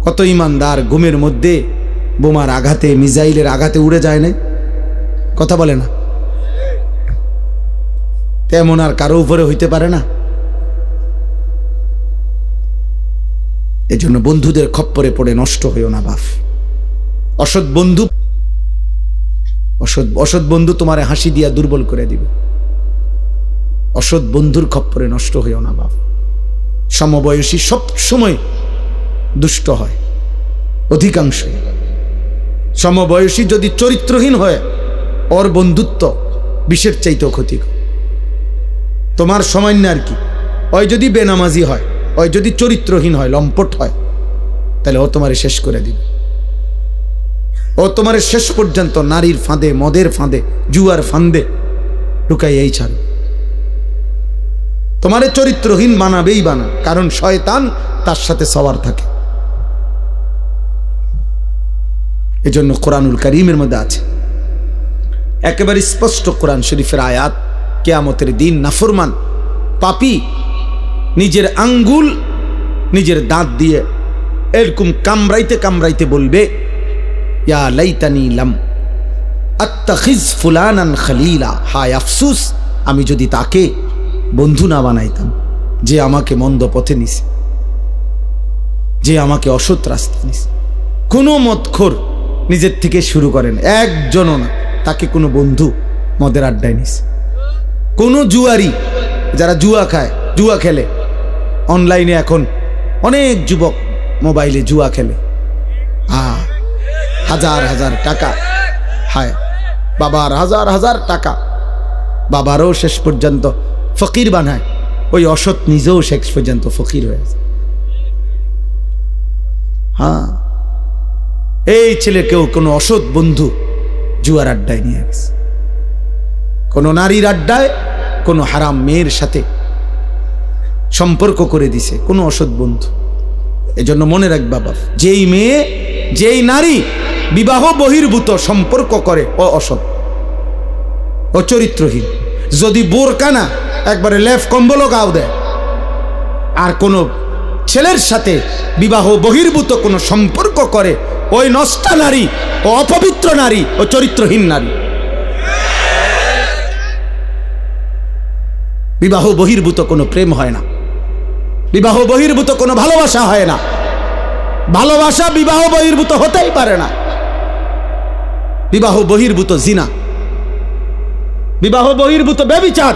কত ইমানদার ঘুমের মধ্যে বোমার আঘাতে, মিজাইলের আঘাতে উড়ে যায় না? কথা বলে না? তেমন আর কারো উপরে হইতে পারে না। এজন্য বন্ধুদের খপ্পরে পড়ে নষ্ট হইও না বাপ। অসৎ বন্ধু, অসৎ বন্ধু তোমারে হাসি দিয়া দুর্বল করে দিবে। অসৎ বন্ধুর খপ্পরে নষ্ট হইও না বাপ। সমবয়সী সব সময় দুষ্ট হয়, অধিকাংশ। সমবয়সী যদি চরিত্রহীন হয়, ওর বন্ধুত্ব বিষের চাইতেও ক্ষতিকর। তোমার সামান্য আর কি, ওই যদি বেনামাজি হয়, ওই যদি চরিত্রহীন হয়, লম্পট হয়, তাহলে ও তোমারে শেষ করে দিবে। ও তোমারে শেষ পর্যন্ত নারীর ফাঁদে, মদের ফাঁদে, জুয়ার ফাঁদে ঢুকাইয়াই ছাড়বে। তোমারে চরিত্রহীন বানাবেই বানা, কারণ শয়তান তার সাথে সবার থাকে। এজন্য কোরআনুল কারীমের মধ্যে আছে একেবারে স্পষ্ট, কোরআন শরীফের আয়াত, কিয়ামতের দিন নাফরমান পাপী নিজের আঙ্গুল নিজের দাঁত দিয়ে এরকম কামড়াইতে কামড়াইতে বলবে, ইয়া লাইতানি লাম আত্তাখিজ ফুলানান খলিলা, হায় আফসোস আমি যদি তাকে বন্ধু না বানাইতাম, যে আমাকে মন্দ পথে নিছে, যে আমাকে অসৎ রাস্তা নিছে। কোনো মদখোর নিজের থেকে শুরু করেন, একজনও না, তাকে কোনো বন্ধু মদের আড্ডায় নিছে। কোনো জুয়ারি, যারা জুয়া খায়, জুয়া খেলে অনলাইনে, এখন অনেক যুবক মোবাইলে জুয়া খেলে, হাজার হাজার টাকা, হায় বাবার হাজার হাজার টাকা, বাবারও শেষ পর্যন্ত ফকির বানায়, ওই অসৎ নিজেও শেষ পর্যন্ত ফকির হয়ে যায়। হ্যাঁ, এই ছেলেকেও কোনো অসৎ বন্ধু জুয়ার আড্ডায় নিয়ে গেছে, কোনো নারীর আড্ডায়, কোনো হারাম মেয়ের সাথে সম্পর্ক করে দিছে কোনো অসৎ বন্ধু। এজন্য মনে রাখবা বাপ, যেই মেয়ে, যেই নারী বিবাহ বহির্ভূত সম্পর্ক করে, ও অসৎ, ও চরিত্রহীন। যদি বোরকা না, একবারে লেফ কম্বলও গাও দেয়, আর কোনো ছেলের সাথে বিবাহ বহির্ভূত কোনো সম্পর্ক করে, ওই নষ্টা নারী, ও অপবিত্র নারী, ও চরিত্রহীন নারী। বিবাহ বহির্ভূত কোনো প্রেম হয় না, বিবাহ বহির্ভূত কোনো ভালোবাসা হয় না, ভালোবাসা বিবাহ বহির্ভূত হতেই পারে না। বিবাহ বহির্ভূত জিনা, বিবাহ বহির্ভূত ব্যভিচার,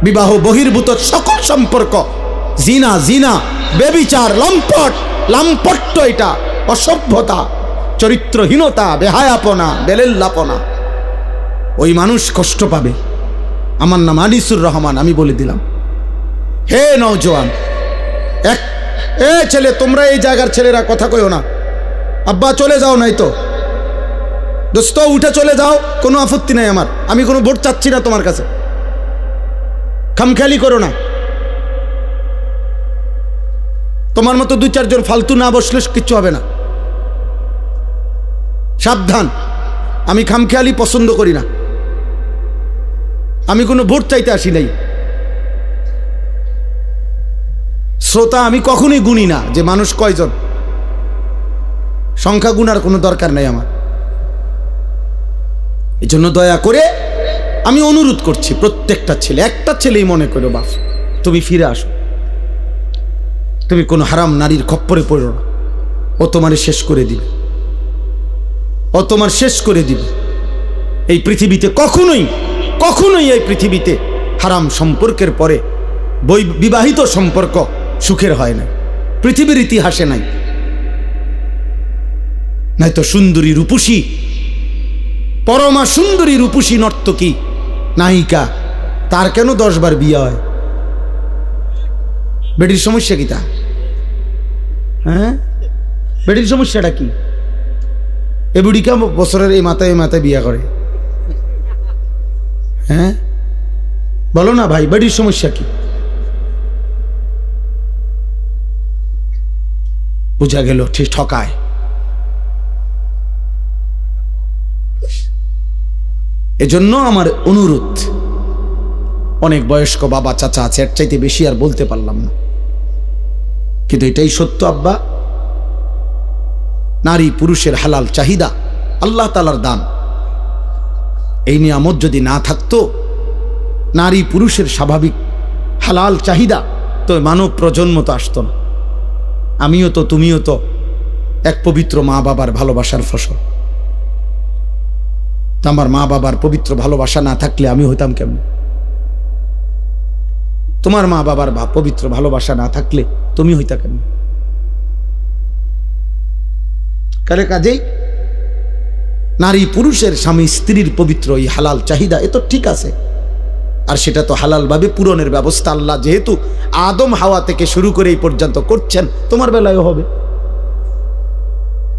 বিবাহ বহির্ভূত সকল সম্পর্ক জিনা, জিনা, ব্যভিচার, লম্পট, লাম্পট্য, এটা অসভ্যতা, চরিত্রহীনতা, বেহায়াপনা, বেলেল্লাপনা। ওই মানুষ কষ্ট পাবে। আমার নাম আনিসুর রহমান, আমি বলে দিলাম। হে নওজোয়ান, ছেলে, তোমরা এই জায়গার ছেলেরা কথা কইও না। আব্বা চলে যাও, নাই তো দোস্ত উঠে চলে যাও, কোনো আপত্তি নাই আমার, আমি কোনো ভোট চাচ্ছি না তোমার কাছে, খামখেয়ালি করো না। তোমার মতো 2-4 জন ফালতু না বসলে কিচ্ছু হবে না, সাবধান। আমি খামখেয়ালি পছন্দ করি না, আমি কোনো ভোট চাইতে আসি নাই। শ্রোতা আমি কখনোই গুনি না যে মানুষ কয়জন, সংখ্যা গুনার কোনো দরকার নাই আমার। এই জন্য দয়া করে আমি অনুরোধ করছি প্রত্যেকটা ছেলে, একটা ছেলেই মনে করো বাপ তুমি ফিরে আসো, তুমি কোনো হারাম নারীর খপ্পরে পড়ো না, ও তোমার শেষ করে দিবে, ও তোমার শেষ করে দিবে। এই পৃথিবীতে কখনোই কখনোই এই পৃথিবীতে হারাম সম্পর্কের পরে বিবাহিত সম্পর্ক সুখের হয় না, পৃথিবীর ইতিহাসে নাই। নাই তো সুন্দরী রূপসী, পরমা সুন্দরী রূপসী নর্তকী নায়িকা, তার কেন 10 বার বিয়ে হয়? বেটির সমস্যা কি তা? হ্যাঁ, বেটির সমস্যাটা কি? এ বুড়িকা বছরের এই মাথায় বিয়ে করে? হ্যাঁ বলো না ভাই, বেটির সমস্যা কি? বুঝা গেল ঠিক ঠকায়। এজন্য আমার অনুরোধ, অনেক বয়স্ক বাবা চাচা আছে, এর চাইতে বেশি আর বলতে পারলাম না, কিন্তু এটাই সত্য আব্বা। নারী পুরুষের হালাল চাহিদা আল্লাহ তাআলার দান। এই নিয়ামত যদি না থাকতো, নারী পুরুষের স্বাভাবিক হালাল চাহিদা, তো মানব প্রজন্ম তো আসতো না। আমিও তো, তুমিও তো এক পবিত্র মা বাবার ভালোবাসার ফসল। আমার মা বাবার পবিত্র ভালোবাসা না থাকলে আমি হইতাম কেমন? তোমার মা বাবার পবিত্র ভালোবাসা না থাকলে তুমি হইতা কেমন? কাজেই নারী পুরুষের স্বামী স্ত্রীর পবিত্র এই হালাল চাহিদা এ তো ঠিক আছে, আর সেটা তো হালাল ভাবে পূরণের ব্যবস্থা আল্লাহ যেহেতু আদম হাওয়া থেকে শুরু করে এই পর্যন্ত করছেন, তোমার বেলায়ও হবে,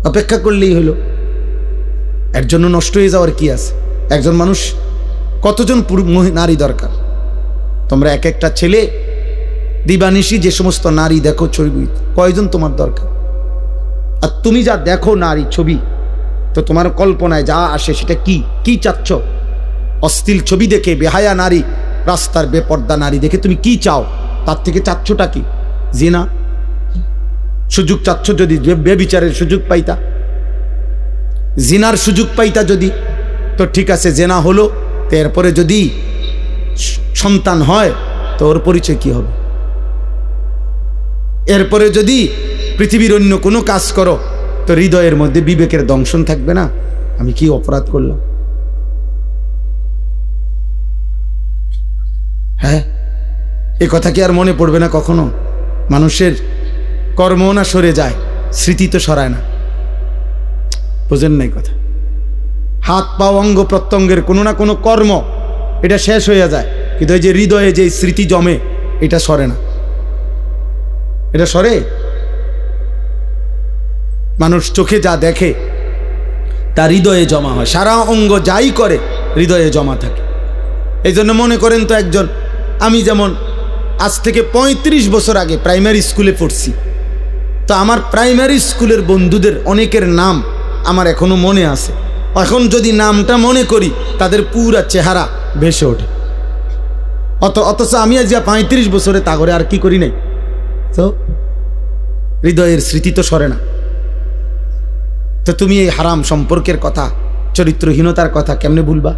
অপেক্ষা করলেই হলো। এর জন্য নষ্ট হয়ে যাওয়ার কি আছে? একজন মানুষ কতজন নারী দরকার? তোমরা এক একটা ছেলে দিবানিশি যে সমস্ত নারী দেখো ছবি, কয়জন তোমার দরকার? আর তুমি যা দেখো নারী ছবি, তো তোমার কল্পনায় যা আসে সেটা কি চাচ্ছ? অশ্লীল ছবি দেখে, বেহায়া নারী, রাস্তার বেপর্দা নারী দেখে তুমি কি চাও? তার থেকে চাচ্ছটা কি? জিনা সুযোগ চাচ্ছ? যদি বেবিচারের সুযোগ পাইতা, জিনার সুযোগ পাইতা যদি, তো ঠিক আছে, জেনা হলো, তো এরপরে যদি সন্তান হয় তো ওর পরিচয় কি হবে? এরপরে যদি পৃথিবীর অন্য কোনো কাজ করো তো হৃদয়ের মধ্যে বিবেকের দংশন থাকবে না, আমি কি অপরাধ করলাম? হ্যাঁ, এ কথা কি আর মনে পড়বে না কখনো? মানুষের কর্ম না সরে যায়, স্মৃতি তো সরায় না। বোঝেন নাই কথা? হাত পা অঙ্গ প্রত্যঙ্গের কোনো না কোনো কর্ম এটা শেষ হয়ে যায়, কিন্তু এই যে হৃদয়ে যে স্মৃতি জমে এটা সরে না। এটা সরে? মানুষ চোখে যা দেখে তা হৃদয়ে জমা হয়, সারা অঙ্গ যাই করে হৃদয়ে জমা থাকে। এই জন্য মনে করেন তো একজন, আমি যেমন আজ থেকে 35 বছর আগে প্রাইমারি স্কুলে পড়ছি, তো আমার প্রাইমারি স্কুলের বন্ধুদের অনেকের নাম আমার এখনো মনে আছে। এখন যদি নামটা মনে করি তাদের পুরা চেহারা ভেসে ওঠে। অথচ আমি আজ 35 বছরে তা করে আর কি করি নাই, তো হৃদয়ের স্মৃতি তো সরে না। তো তুমি এই হারাম সম্পর্কের কথা, চরিত্রহীনতার কথা কেমনে ভুলবা?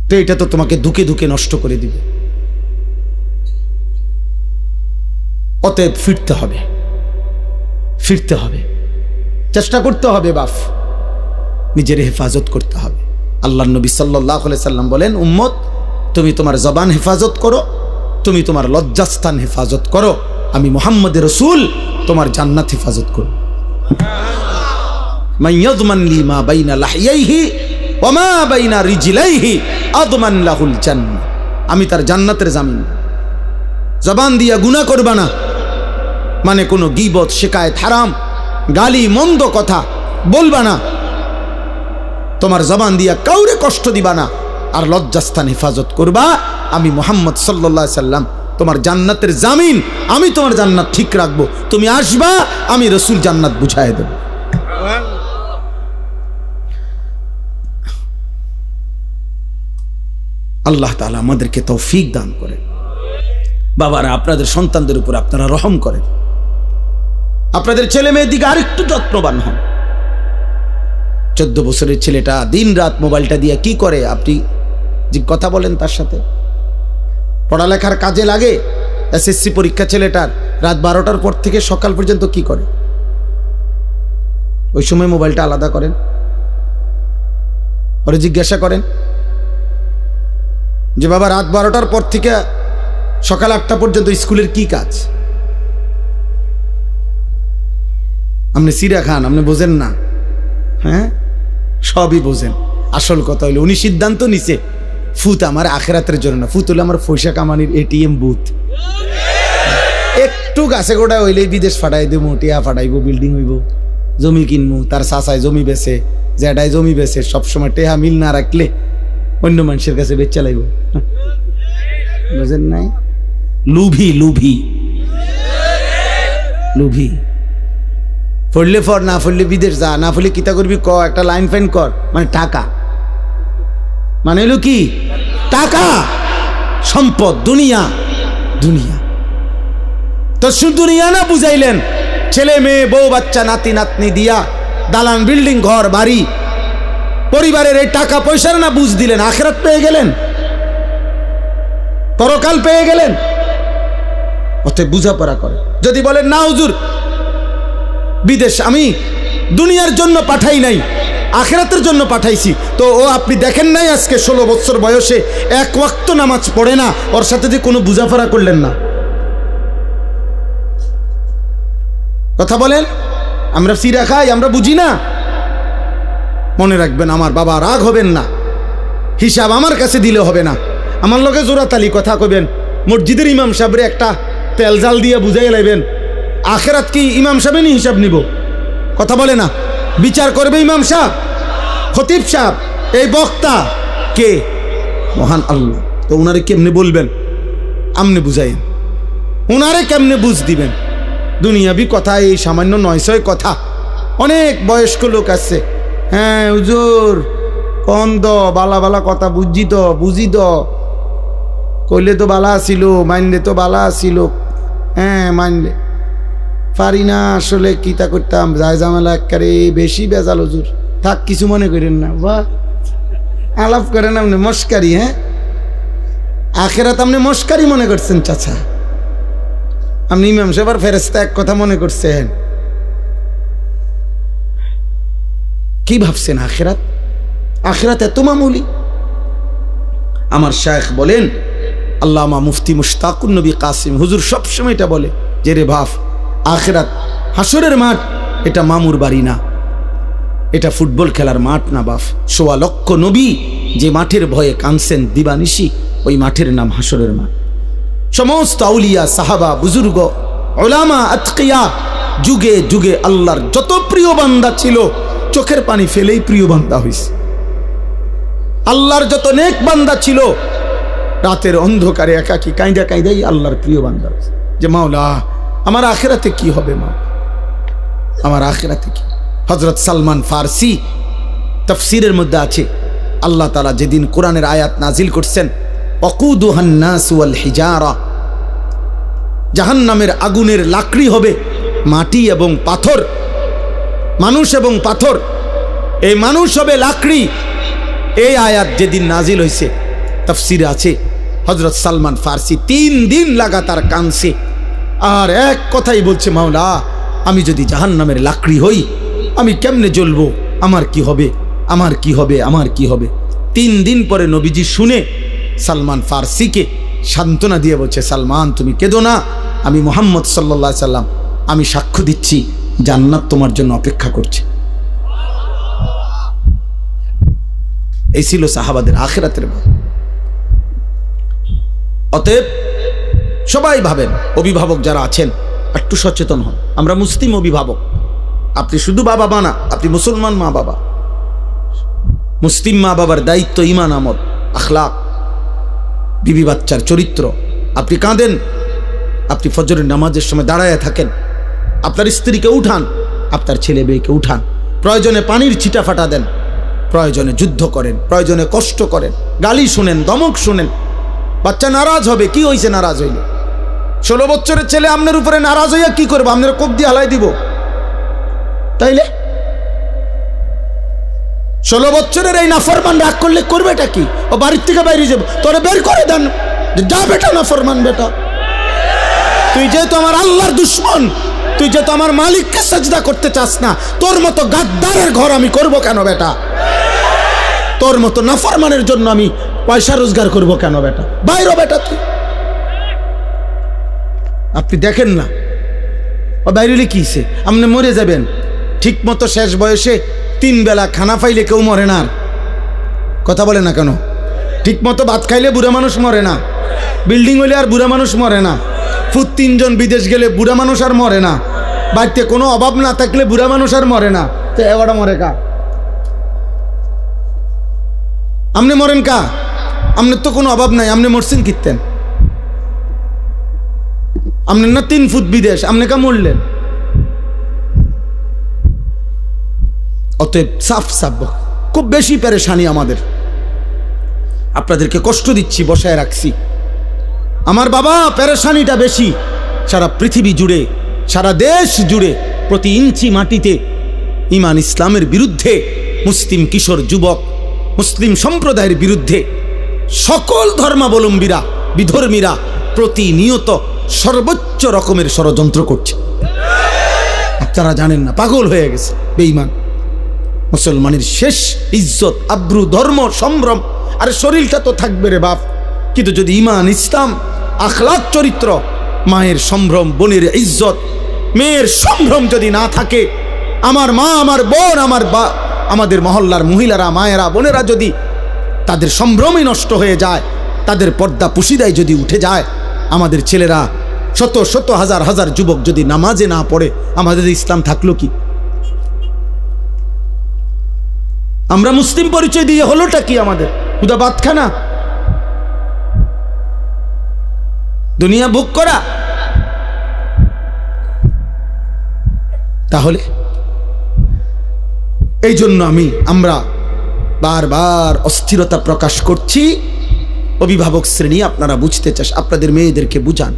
তো এটা তো তোমাকে ধুকে ধুকে নষ্ট করে দিবে। অতএব ফিরতে হবে, ফিরতে হবে, চেষ্টা করতে হবে বাপ, নিজের হেফাজত করতে হবে। আল্লাহ নবী সাল্লাল্লাহু আলাইহি সাল্লাম বলেন, উম্মত তুমি তোমার জবান হেফাজত করো, তুমি তোমার লজ্জাস্থান হেফাজত করো, আমি মুহাম্মদ রাসূল তোমার জান্নাত হেফাজত করব। মান ইয়াযমান লি মা বাইনা লাহইয়াইহি ওয়া মা বাইনা রিজলাইহি আযমান লাহুল জান্নাহ। আমি তার জান্নাতের জামিন। জবান দিয়া গুনাহ করবা না, মানে কোনো গীবত, শিকায়েত, হারাম, গালি, মন্দ কথা বলবা না। তোমার জবান দিয়া কাউরে কষ্ট দিবা না, আর লজ্জাস্থান হেফাজত করবা। আমি মুহাম্মদ সাল্লাল্লাহু আলাইহি সাল্লাম তোমার জান্নাতের জামিন। আমি তোমার জান্নাত ঠিক রাখবো। তুমি আসবা, আমি রাসূল জান্নাত বুঝায় দেব। আল্লাহ তাআলা আমাদেরকে তৌফিক দান করেন। বাবারা, আপনাদের সন্তানদের উপর আপনারা রহম করেন। আপনাদের ছেলে মেয়ের দিকে আরেকটু যত্নবান হন। 14 বছরের ছেলেটা দিন রাত মোবাইলটা দিয়ে কি করে? আপনি যে কথা বলেন তার সাথে, পড়ালেখার কাজে লাগে। এসএসসি পরীক্ষা ছেলেটার রাত 12টার পর থেকে সকাল পর্যন্ত কি করে? ওই সময় মোবাইলটা আলাদা করেন, ওরে জিজ্ঞাসা করেন যে বাবা রাত 12টার পর থেকে সকাল 8টা পর্যন্ত স্কুলের কি কাজ? আপনি সিরা খান, আপনি বোঝেন না? হ্যাঁ, সবই বোঝেন। আসল কথা হইলো উনি সিদ্ধান্ত নিছে ফুত আমার আখেরাতের জন্য না, ফুত হলো আমার পয়সা কামানির এটিএম বুথ। একটু গাছে গোড়া হইলেই বিদেশ ফাটাই দেবো, টিয়া ফাটাইবো, বিল্ডিং হইব, জমি কিনবো। তার চাচায় জমি বেছে, জ্যাডায় জমি বেছে। সবসময় টেহা মিল না রাখলে অন্য মানুষের কাছে বেচ চালাইব। বুঝেন নাই? লুভি লুভি লুভি। পড়লে ফর, না পড়লে বিদেশ যা, না পড়লে কিতা করবি ক, একটা লাইন ফাইন কর। মানে টাকা, মানে হলো কি? টাকা, সম্পদ, দুনিয়া। দুনিয়া তো শুধু দুনিয়া না বুঝাইলেন, ছেলে মেয়ে, বউ বাচ্চা, নাতি নাতনি দিয়া দালান, বিল্ডিং, ঘর বাড়ি, পরিবারের এই টাকা পয়সার না বুঝ দিলেন। আখিরাত পেয়ে গেলেন, পরকাল পেয়ে গেলেন। অতএব বুঝাপড়া করে। যদি বলেন না হুজুর বিদেশ আমি দুনিয়ার জন্য পাঠাই নাই, আখিরাতের জন্য পাঠাইছি, তো ও আপনি দেখেন নাই আজকে 16 বছর বয়সে 1 ওয়াক্ত নামাজ পড়ে না, ওর সাথে যে কোনো বুঝাপড়া করলেন না। কথা বলেন, আমরা সিরা খাই, আমরা বুঝি না। মনে রাখবেন, আমার বাবা রাগ হবেন না, হিসাব আমার কাছে দিলে হবে না। আমার লগে জোরাতালি কথা কইবেন, মসজিদের ইমাম সাহেবরে একটা তেল জাল দিয়ে বুঝাই লাইবেন। আখেরাত কি ইমাম সাহেবেরই হিসাব নিব? কথা বলে না? বিচার করবে ইমাম সাহেব, খতিব সাহেব, এই বক্তা কে? মহান আল্লাহ। তো উনারে কেমনে বলবেন? আমনে বুঝাইন। উনারে কেমনে বুঝ দিবেন? দুনিয়াবি কথা, এই সামান্য 900 কথা। অনেক বয়স্ক লোক আছে, হ্যাঁ হুজুর কন দ বালা বালা কথা বুঝি তো, কইলে তো বালা ছিল, মানলে তো বালা ছিল। হ্যাঁ মানলে পারি না, আসলে কিতা করতাম, যায় জামেলা একেবারে বেশি বেজাল হুজুর। থাক, কিছু মনে করেন না, বাহ আলাপ করেন আপনি মস্কারি। হ্যাঁ, আখেরাত আপনি মস্কারি মনে করছেন চাচা? আপনি ইমাম সাহেবের ফেরেশতা এক কথা মনে করছেন? কি ভাবছেন আখেরাত? আখেরাত এত মামুলি? আমার শায়েখ বলেন, আল্লামা মুফতি মুশতাকুন নবী কাসিম হুজুর সবসময় এটা বলে যে রে ভাব, আখেরাত হাসরের মাঠ, এটা মামুর বাড়ি না, এটা ফুটবল খেলার মাঠ না বাপ। 1.25 লক্ষ নবী যে মাঠের ভয়ে কাঁদছেন দিবানিশি, ওই মাঠের নাম হাসরের মাঠ। সমস্ত আউলিয়া, সাহাবা, বুজুর্গ, উলামা, আতকিয়া, যুগে যুগে আল্লাহর যত প্রিয় বান্দা ছিল, চোখের পানি ফেলেই প্রিয় বান্দা হইছে। আল্লাহর যত নেক বান্দা ছিল, রাতের অন্ধকারে একাকী কাঁদা কাঁদাই আল্লাহর প্রিয় বান্দা হইছে। যে মাওলা আমার আখিরাতে কি হবে? মা আমার আখিরাতে কি? হযরত সালমান ফারসি তাফসীরের মধ্যে আছে, আল্লাহ তাআলা যেদিন কোরআনের আয়াত নাজিল করছেন, ওয়াকুদুহান নাস ওয়াল হিজারা, জাহান্নামের আগুনের লাকড়ি হবে মাটি এবং পাথর, মানুষ এবং পাথর, এই মানুষ হবে লাকড়ি। এই আয়াত যেদিন নাজিল হয়েছে, তাফসীরে আছে হযরত সালমান ফারসি 3 দিন লাগাতার কাঁদছে, আর এক কথাই বলছে, মাওলা আমি যদি জাহান্নামের লাকড়ি হই, আমি কেমনে জ্বলবো? আমার কি হবে? আমার কি হবে? আমার কি হবে? 3 দিন পরে নবীজি শুনে সালমান ফারসিকে সান্ত্বনা দিয়ে বলছে, সালমান তুমি কেঁদো না, আমি মুহাম্মদ সাল্লাল্লাহু আলাইহি সাল্লাম, আমি সাক্ষ্য দিচ্ছি জান্নাত তোমার জন্য অপেক্ষা করছে। এই ছিল সাহাবাদের আখিরাতের ভয়। অতএব সবাই ভাবেন, অভিভাবক যারা আছেন একটু সচেতন হন। আমরা মুসলিম অভিভাবক, আপনি শুধু বাবা মা না, আপনি মুসলমান মা বাবা। মুসলিম মা বাবার দায়িত্ব ঈমান, আমল, আখলাক, বিবি বাচ্চার চরিত্র। আপনি কাঁদেন, আপনি ফজরের নামাজের সময় দাঁড়ায় থাকেন, আপনার স্ত্রীকে উঠান, আপনার ছেলে মেয়েকে উঠান, প্রয়োজনে পানির ছিটা ফাটা দেন, প্রয়োজনে যুদ্ধ করেন, প্রয়োজনে কষ্ট করেন, গালি শুনেন, ধমক শুনেন। বাচ্চা নারাজ হবে, কি হয়েছে নারাজ হইল? 16 বছরের ছেলে আপনার উপরে নারাজ হইয়া কি করবো? আপনার কোপ দিয়ে হালাই দিব? তাইলে 16 বছরের এই নাফরমান রাগ করলে করবেটা কি? ও বাড়ির থেকে বাইরে যাবো, তোরে বের করে দেন, যা বেটা নাফরমান বেটা। তুই যেহেতু আমার আল্লাহর দুশ্মন, তুই যেহেতু আমার মালিককে সাজদা করতে চাস না, তোর মতো গাদ্দারের ঘর আমি করব কেন বেটা? তোর মতো নাফরমানের জন্য আমি পয়সা রোজগার করব কেন বেটা? বাইরে বেটা তুই। আপনি দেখেন না ও বাইরে কি হইছে? আপনি মরে যাবেন ঠিক মতো। শেষ বয়সে 3 বেলা খানা পাইলে কেউ মরে না। কথা বলে না কেন? ঠিক মতো ভাত খাইলে বুড়া মানুষ মরে না, বিল্ডিং হইলে আর বুড়া মানুষ মরে না, ফুট 3 জন বিদেশ গেলে বুড়া মানুষ আর মরে না, বাড়িতে কোনো অভাব না থাকলে বুড়া মানুষ আর মরে না। তো এবারটা মরে কা? আপনি মরেন কা? আপনার তো কোনো অভাব নাই, আপনি মরছেন কিতেন? আপনার না 3 ফুট বিদেশ, আপনি কা মরলেন? অতএব সাফ সাফ খুব বেশি পেরেশানি আমাদের। আপনাদেরকে কষ্ট দিচ্ছি, বসায় রাখছি। আমার বাবা পেরেশানিটা বেশি। সারা পৃথিবী জুড়ে, সারা দেশ জুড়ে, প্রতি ইঞ্চি মাটিতে ঈমান ইসলামের বিরুদ্ধে, মুসলিম কিশোর যুবক, মুসলিম সম্প্রদায়ের বিরুদ্ধে সকল ধর্মাবলম্বীরা, বিধর্মীরা প্রতিনিয়ত সর্বোচ্চ রকমের ষড়যন্ত্র করছে। আপনারা জানেন না, পাগল হয়ে গেছে বেঈমান। মুসলমানের শেষ ইজ্জত, আব্রু, ধর্ম, সম্ভ্রম, আর শরীরটা তো থাকবে রে বাপ, কিন্তু যদি ঈমান, ইসলাম, আখলাক, চরিত্র, মায়ের সম্ভ্রম, বোনের ইজ্জত, মেয়ের সম্ভ্রম যদি না থাকে, আমার মা, আমার বোন, আমাদের মহল্লার মহিলারা, মায়েরা, বোনেরা যদি তাদের সম্ভ্রমই নষ্ট হয়ে যায়, তাদের পর্দা পুশিদায় যদি উঠে যায়, আমাদের ছেলেরা শত শত হাজার হাজার যুবক যদি নামাজে না পড়ে, আমাদের ইসলাম থাকলো কি? আমরা মুসলিম পরিচয় দিয়ে হলোটা কি আমাদের? খুদা ভাত খানা, দুনিয়া ভোগ করা। তাহলে এই জন্য আমরা বারবার অস্থিরতা প্রকাশ করছি। অভিভাবক শ্রেণী, আপনারা বুঝতে চাস, আপনাদের মেয়েদেরকে বুঝান।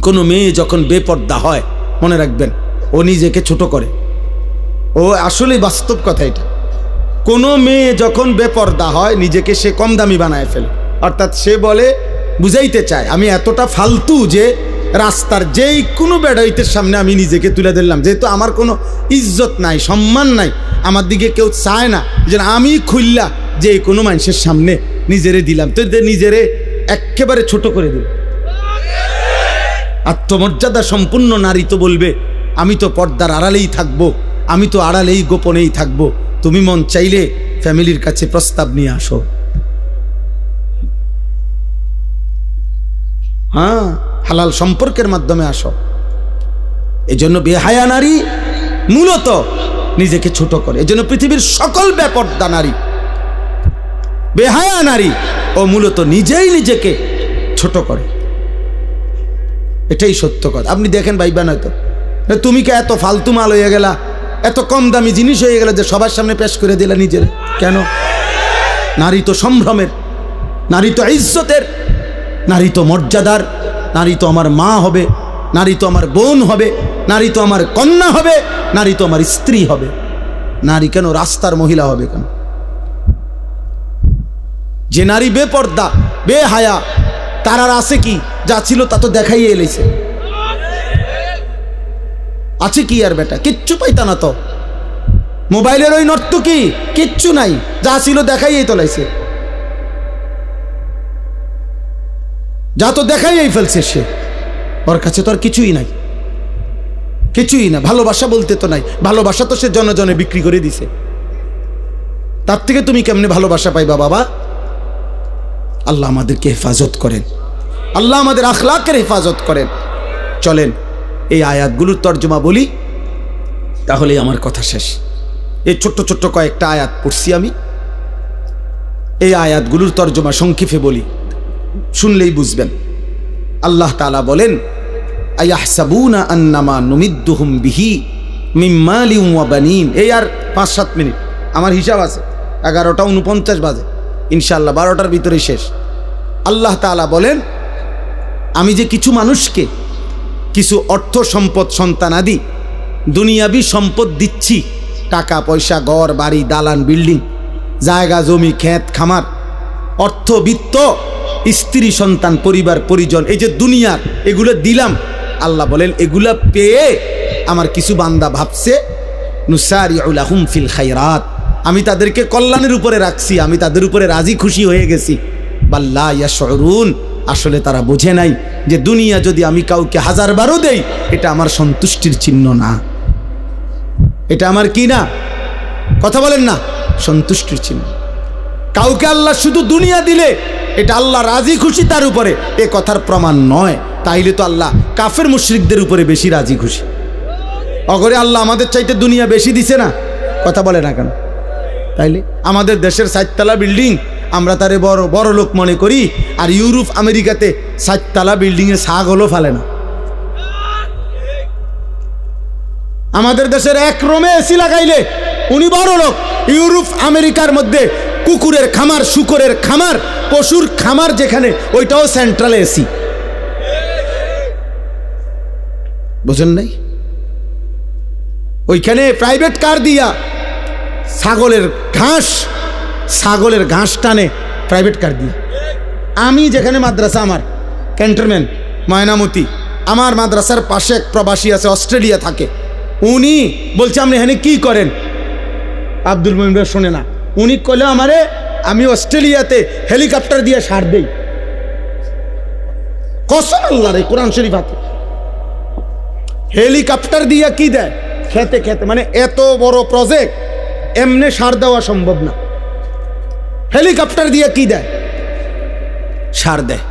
কোনো মেয়ে যখন বেপর্দা হয়, মনে রাখবেন ও নিজেকে ছোট করে। ও আসলে বাস্তব কথা এটা। কোনো মেয়ে যখন বেপর্দা হয়, নিজেকে সে কম দামি বানায় ফেলে। অর্থাৎ সে বলে, বুঝাইতে চায় আমি এতটা ফালতু যে রাস্তার যেই কোনো বেড়াইতের সামনে আমি নিজেকে তুলে দিলাম, যেহেতু আমার কোনো ইজ্জত নাই, সম্মান নাই, আমার দিকে কেউ চায় না, যেন আমি খুললা যে কোনো মানুষের সামনে নিজেরে দিলাম, তো নিজেরে একেবারে ছোট করে দিল। আত্মমর্যাদা সম্পূর্ণ নারী তো বলবে, আমি তো পর্দার আড়ালেই থাকবো, আমি তো আড়ালেই গোপনেই থাকবো, তুমি মন চাইলে ফ্যামিলির কাছে প্রস্তাব নিয়ে আসো। হ্যাঁ, হালাল সম্পর্কের মাধ্যমে আসো। এই জন্য বেহায়া নারী মূলত নিজেকে ছোট করে। এই জন্য পৃথিবীর সকল বেপর্দা নারী, বেহায়া নারী, ও মূলত নিজেই নিজেকে ছোট করে। এটাই সত্য কথা। আপনি দেখেন ভাইবা, নয়তো তুমি কে এত ফালতু মাল হয়ে গেলা, এত কম দামি জিনিস হয়ে গেল যে সবার সামনে পেশ করে দিলা নিজের। কেন? নারী তো সম্ভ্রমের, নারী তো ইজ্জতের, নারী তো মর্যাদার, নারী তো আমার মা হবে, নারী তো আমার বোন হবে, নারী তো আমার কন্যা হবে, নারী তো আমার স্ত্রী হবে। নারী কেন রাস্তার মহিলা হবে কেন? যে নারী বেপর্দা, বেহায়া, তার আর আছে কি? যা ছিল তা তো দেখাইয়ে এলেছে। আছে কি আর বেটা? কিচ্ছু পাইতা না তো। মোবাইলের ওই নর্তকী কিচ্ছু নাই, যা ছিল দেখাইয়েই তোলাইছে, যা তো দেখাইয়েই ফেলছে সে। ওর কাছে তো আর কিছুই নাই, কিছুই না। ভালোবাসা বলতে তো নাই, ভালোবাসা তো সে জনে জনে বিক্রি করে দিছে। তার থেকে তুমি কেমনে ভালোবাসা পাইবা বাবা? আল্লাহ আমাদেরকে হেফাজত করেন, আল্লাহ আমাদের আখলাকের হেফাজত করেন। চলেন এই আয়াতগুলোর তর্জমা বলি, তাহলে আমার কথা শেষ। এই ছোট্ট ছোট্ট কয়েকটা আয়াত পড়ছি আমি, এই আয়াতগুলোর তর্জমা সংক্ষেপে বলি, শুনলেই বুঝবেন। আল্লাহ তাআলা বলেন, আয়াহসাবুনা আন্নামা নুমিদ্দুহুম বিহি মিন মালিন ওয়া বানিন। এই আর 5-7 মিনিট, আমার হিসাব আছে 11:49 বাজে, ইনশাআল্লাহ 12টার ভিতরে শেষ। আল্লাহ তাআলা বলেন, আমি যে কিছু মানুষকে কিছু অর্থ সম্পদ সন্তানাদি দুনিয়াবি সম্পদ দিচ্ছি, টাকা পয়সা, ঘর বাড়ি, দালান বিল্ডিং, জায়গা জমি, ক্ষেত খামার, অর্থ বিত্ত, স্ত্রী সন্তান, পরিবার পরিজন, এই যে দুনিয়ার এগুলো দিলাম, আল্লাহ বলেন এগুলা পেয়ে আমার কিছু বান্দা ভাবছে নুসারিউ লাহুম ফিল খায়রাত, আমি তাদেরকে কল্যাণের উপরে রাখছি, আমি তাদের উপরে রাজি খুশি হয়ে গেছি। বাল্লা ইয়াশউরুন, আসলে তারা বোঝে নাই যে দুনিয়া যদি আমি কাউকে 1000 বারও দেই, এটা আমার সন্তুষ্টির চিহ্ন না, এটা আমার কি না, কথা বলেন না, সন্তুষ্টির চিহ্ন। কাউকে আল্লাহ শুধু দুনিয়া দিলে এটা আল্লাহ রাজি খুশি তার উপরে, এ কথার প্রমাণ নয়। তাইলে তো আল্লাহ কাফের মুশরিকদের উপরে বেশি রাজি খুশি। অগরে আল্লাহ আমাদের চাইতে দুনিয়া বেশি দিছে না, কথা বলে না কেন? তাইলে আমাদের দেশের 4 তলা বিল্ডিং আমরা তারে বড় বড় লোক মনে করি, আর ইউরোপ আমেরিকাতে 4 তলা বিল্ডিংয়ে ছাগলও ফালে না। আমাদের দেশের এক রুমে এসি লাগাইলে উনি বড় লোক, ইউরোপ আমেরিকার মধ্যে কুকুরের খামার, শুকরের খামার, পশুর খামার যেখানে, ওইটাও সেন্ট্রালে এসি। বুঝেন নাই? ওইখানে প্রাইভেট কার দিয়া ছাগলের ঘাস টানে প্রাইভেট কার দিয়ে। আমি যেখানে মাদ্রাসা, আমার ক্যান্টনমেন্ট ময়নামতি, আমার মাদ্রাসার পাশে এক প্রবাসী আছে, অস্ট্রেলিয়া থাকে। উনি বলছে আপনি এখানে কি করেন? আব্দুল মুমিন ভাই শোনে না, উনি কইলে আমারে আমি অস্ট্রেলিয়াতে হেলিকপ্টার দিয়ে সার দেই। কসম আল্লাহর, কোরআন শরীফ হাতে হেলিকপ্টার দিয়ে কি দেয়? খেতে খেতে, মানে এত বড় প্রজেক্ট এমনে সার দেওয়া সম্ভব না, হেলিকপ্টার দিয়ে কি দেয়? সার দেয়।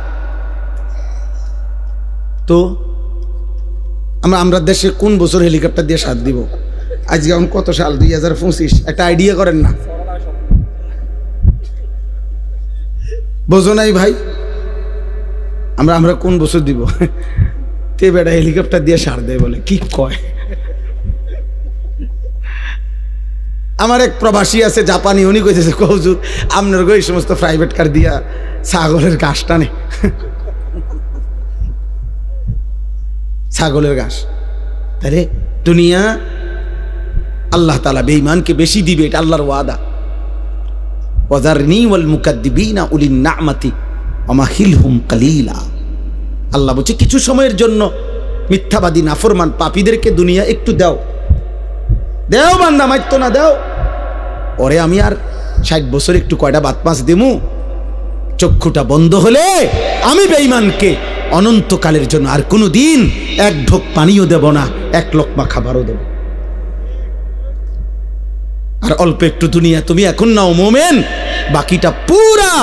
তো আমরা দেশে কোন বছর হেলিকপ্টার দিয়ে সার দিব? আজকে এখন কত সাল? 2025। একটা আইডিয়া করেন না? বোঝো নাই ভাই? আমরা কোন বছর দিব? তে বেটা হেলিকপ্টার দিয়ে সার দেয় বলে, কি কয়? আমার এক প্রবাসী আছে জাপানি, উনি কইতেছে হুজুর আপনার গো এই সমস্ত প্রাইভেট কার দিয়া ছাগলের ঘাস টানে, ছাগলের ঘাস। তাহলে দুনিয়া আল্লাহ তাআলা বেঈমানকে বেশি দিবে, এটা আল্লাহর ওয়াদা। ওয়াজারনি ওয়াল মুকাদ্দিবিনা উলিন নি'মাতি ওয়া মাহিলহুম কালিলা। আল্লাহ বলছে কিছু সময়ের জন্য মিথ্যাবাদী, নাফরমান, পাপীদেরকে দুনিয়া একটু দাও, দেও বান্দা, মাইতো না, দেও। ওরে আমি আর 60 বছর একটু কয়টা বাত মাছ দেমু, চক্ষুটা বন্ধ হলে আমি বেঈমানকে অনন্তকালের জন্য আর কোনো দিন এক ঢোক পানিও দেব না, এক লোকমা খাবারও দেব। আর অল্প একটু দুনিয়া তুমি এখন নাও মোমেন, বাকিটা পুরা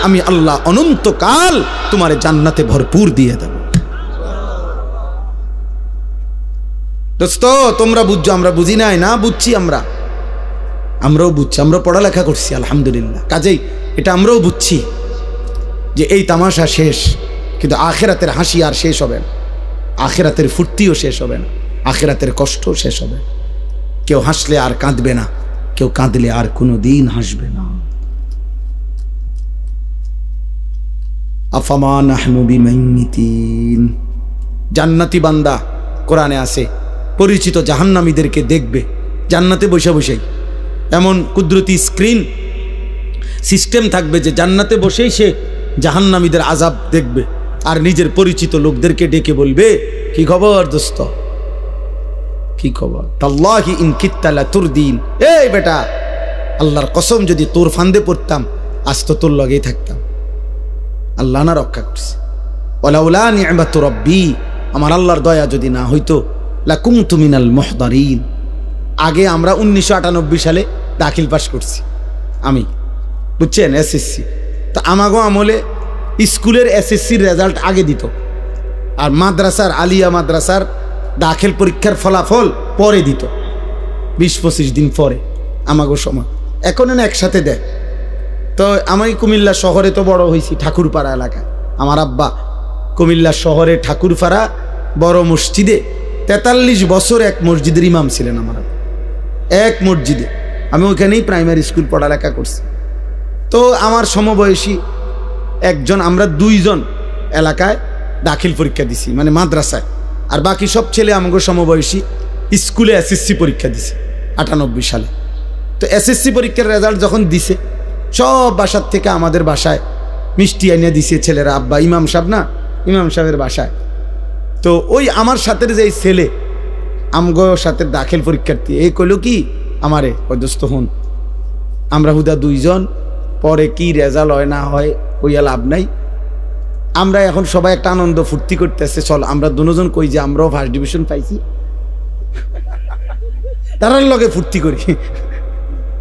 আমি আল্লাহ অনন্তকাল তোমার জান্নাতে ভরপুর দিয়ে দেব। দোস্ত তোমরা বুঝছো, আমরা বুঝি নাই না? বুঝছি, আমরাও বুঝছি, আমরা পড়ালেখা করছি আলহামদুলিল্লাহ। কাজেই এটা আমরাও বুঝছি যে এই তামাশা শেষ, কিন্তু আখিরাতের হাসি আর শেষ হবে না, আখিরাতের ফুর্তিও শেষ হবে না, আখিরাতের কষ্টও শেষ হবে। কেউ হাসলে আর কাঁদবে না, কেউ কাঁদলে আর কোনো দিন হাসবে না। আফামা নাহনু বিমাইতিন। জান্নাতি বান্দা কোরআনে আছে পরিচিত জাহান্নামীদেরকে দেখবে জান্নাতে বসে বসেই। এমন কুদরতি স্ক্রিন সিস্টেম থাকবে যে জান্নাতে বসেই সে জাহান্নামীদের আযাব দেখবে, আর নিজের পরিচিত লোকদেরকে ডেকে বলবে, কি খবর দোস্ত, কি খবর? তাল্লাহি ইন কিত্তা লাতুরদিন। এই বেটা, আল্লাহর কসম যদি তোর ফান্দে পড়তাম আজ তো তোর লগেই থাকতাম। আল্লাহ না রক্ষা করছে। ওয়ালাউলা নি'মাতু রাব্বি, আমার আল্লাহর দয়া যদি না হইতো, লাকুনতু মিনাল মুহদারিন। আগে আমরা 1998 সালে দাখিল পাস করছি, আমি, বুঝছেন, এসএসসি। তো আমাগো আমলে স্কুলের এসএসসির রেজাল্ট আগে দিত, আর মাদ্রাসার, আলিয়া মাদ্রাসার দাখিল পরীক্ষার ফলাফল পরে দিত, 20-25 দিন পরে আমাগো সময়। এখন না একসাথে দেয়। তো আমি কুমিল্লা শহরে তো বড় হয়েছি, ঠাকুরপাড়া এলাকায়। আমার আব্বা কুমিল্লা শহরে ঠাকুরপাড়া বড় মসজিদে 43 বছর এক মসজিদের ইমাম ছিলেন আমার আব্বা, এক মসজিদে। আমি ওইখানেই প্রাইমারি স্কুল পড়ালেখা করছি। তো আমার সমবয়সী একজন, আমরা 2 জন এলাকায় দাখিল পরীক্ষা দিছি, মানে মাদ্রাসায়, আর বাকি সব ছেলে আমাকে সমবয়সী স্কুলে এসএসসি পরীক্ষা দিছে 98 সালে। তো এসএসসি পরীক্ষার রেজাল্ট যখন দিছে, সব বাসার থেকে আমাদের বাসায় মিষ্টি এনে দিছে ছেলেরা। আব্বা ইমাম সাহেব না, ইমাম সাহেবের বাসায়। তো ওই আমার সাথে যে ছেলে আমগো সাথে দাখিল পরীক্ষার্থী, এই কইল কি আমারে, ওই দোস্ত হন, আমরা হুদা 2 জন, পরে কি রেজাল্ট হয় না হয় কইয়া লাভ নাই, আমরা এখন সবাই একটা আনন্দ ফুর্তি করতেছে, চল আমরা 2 জন কই যে আমরাও ফার্স্ট ডিভিশন পাইছি, তারার লগে ফুর্তি করি।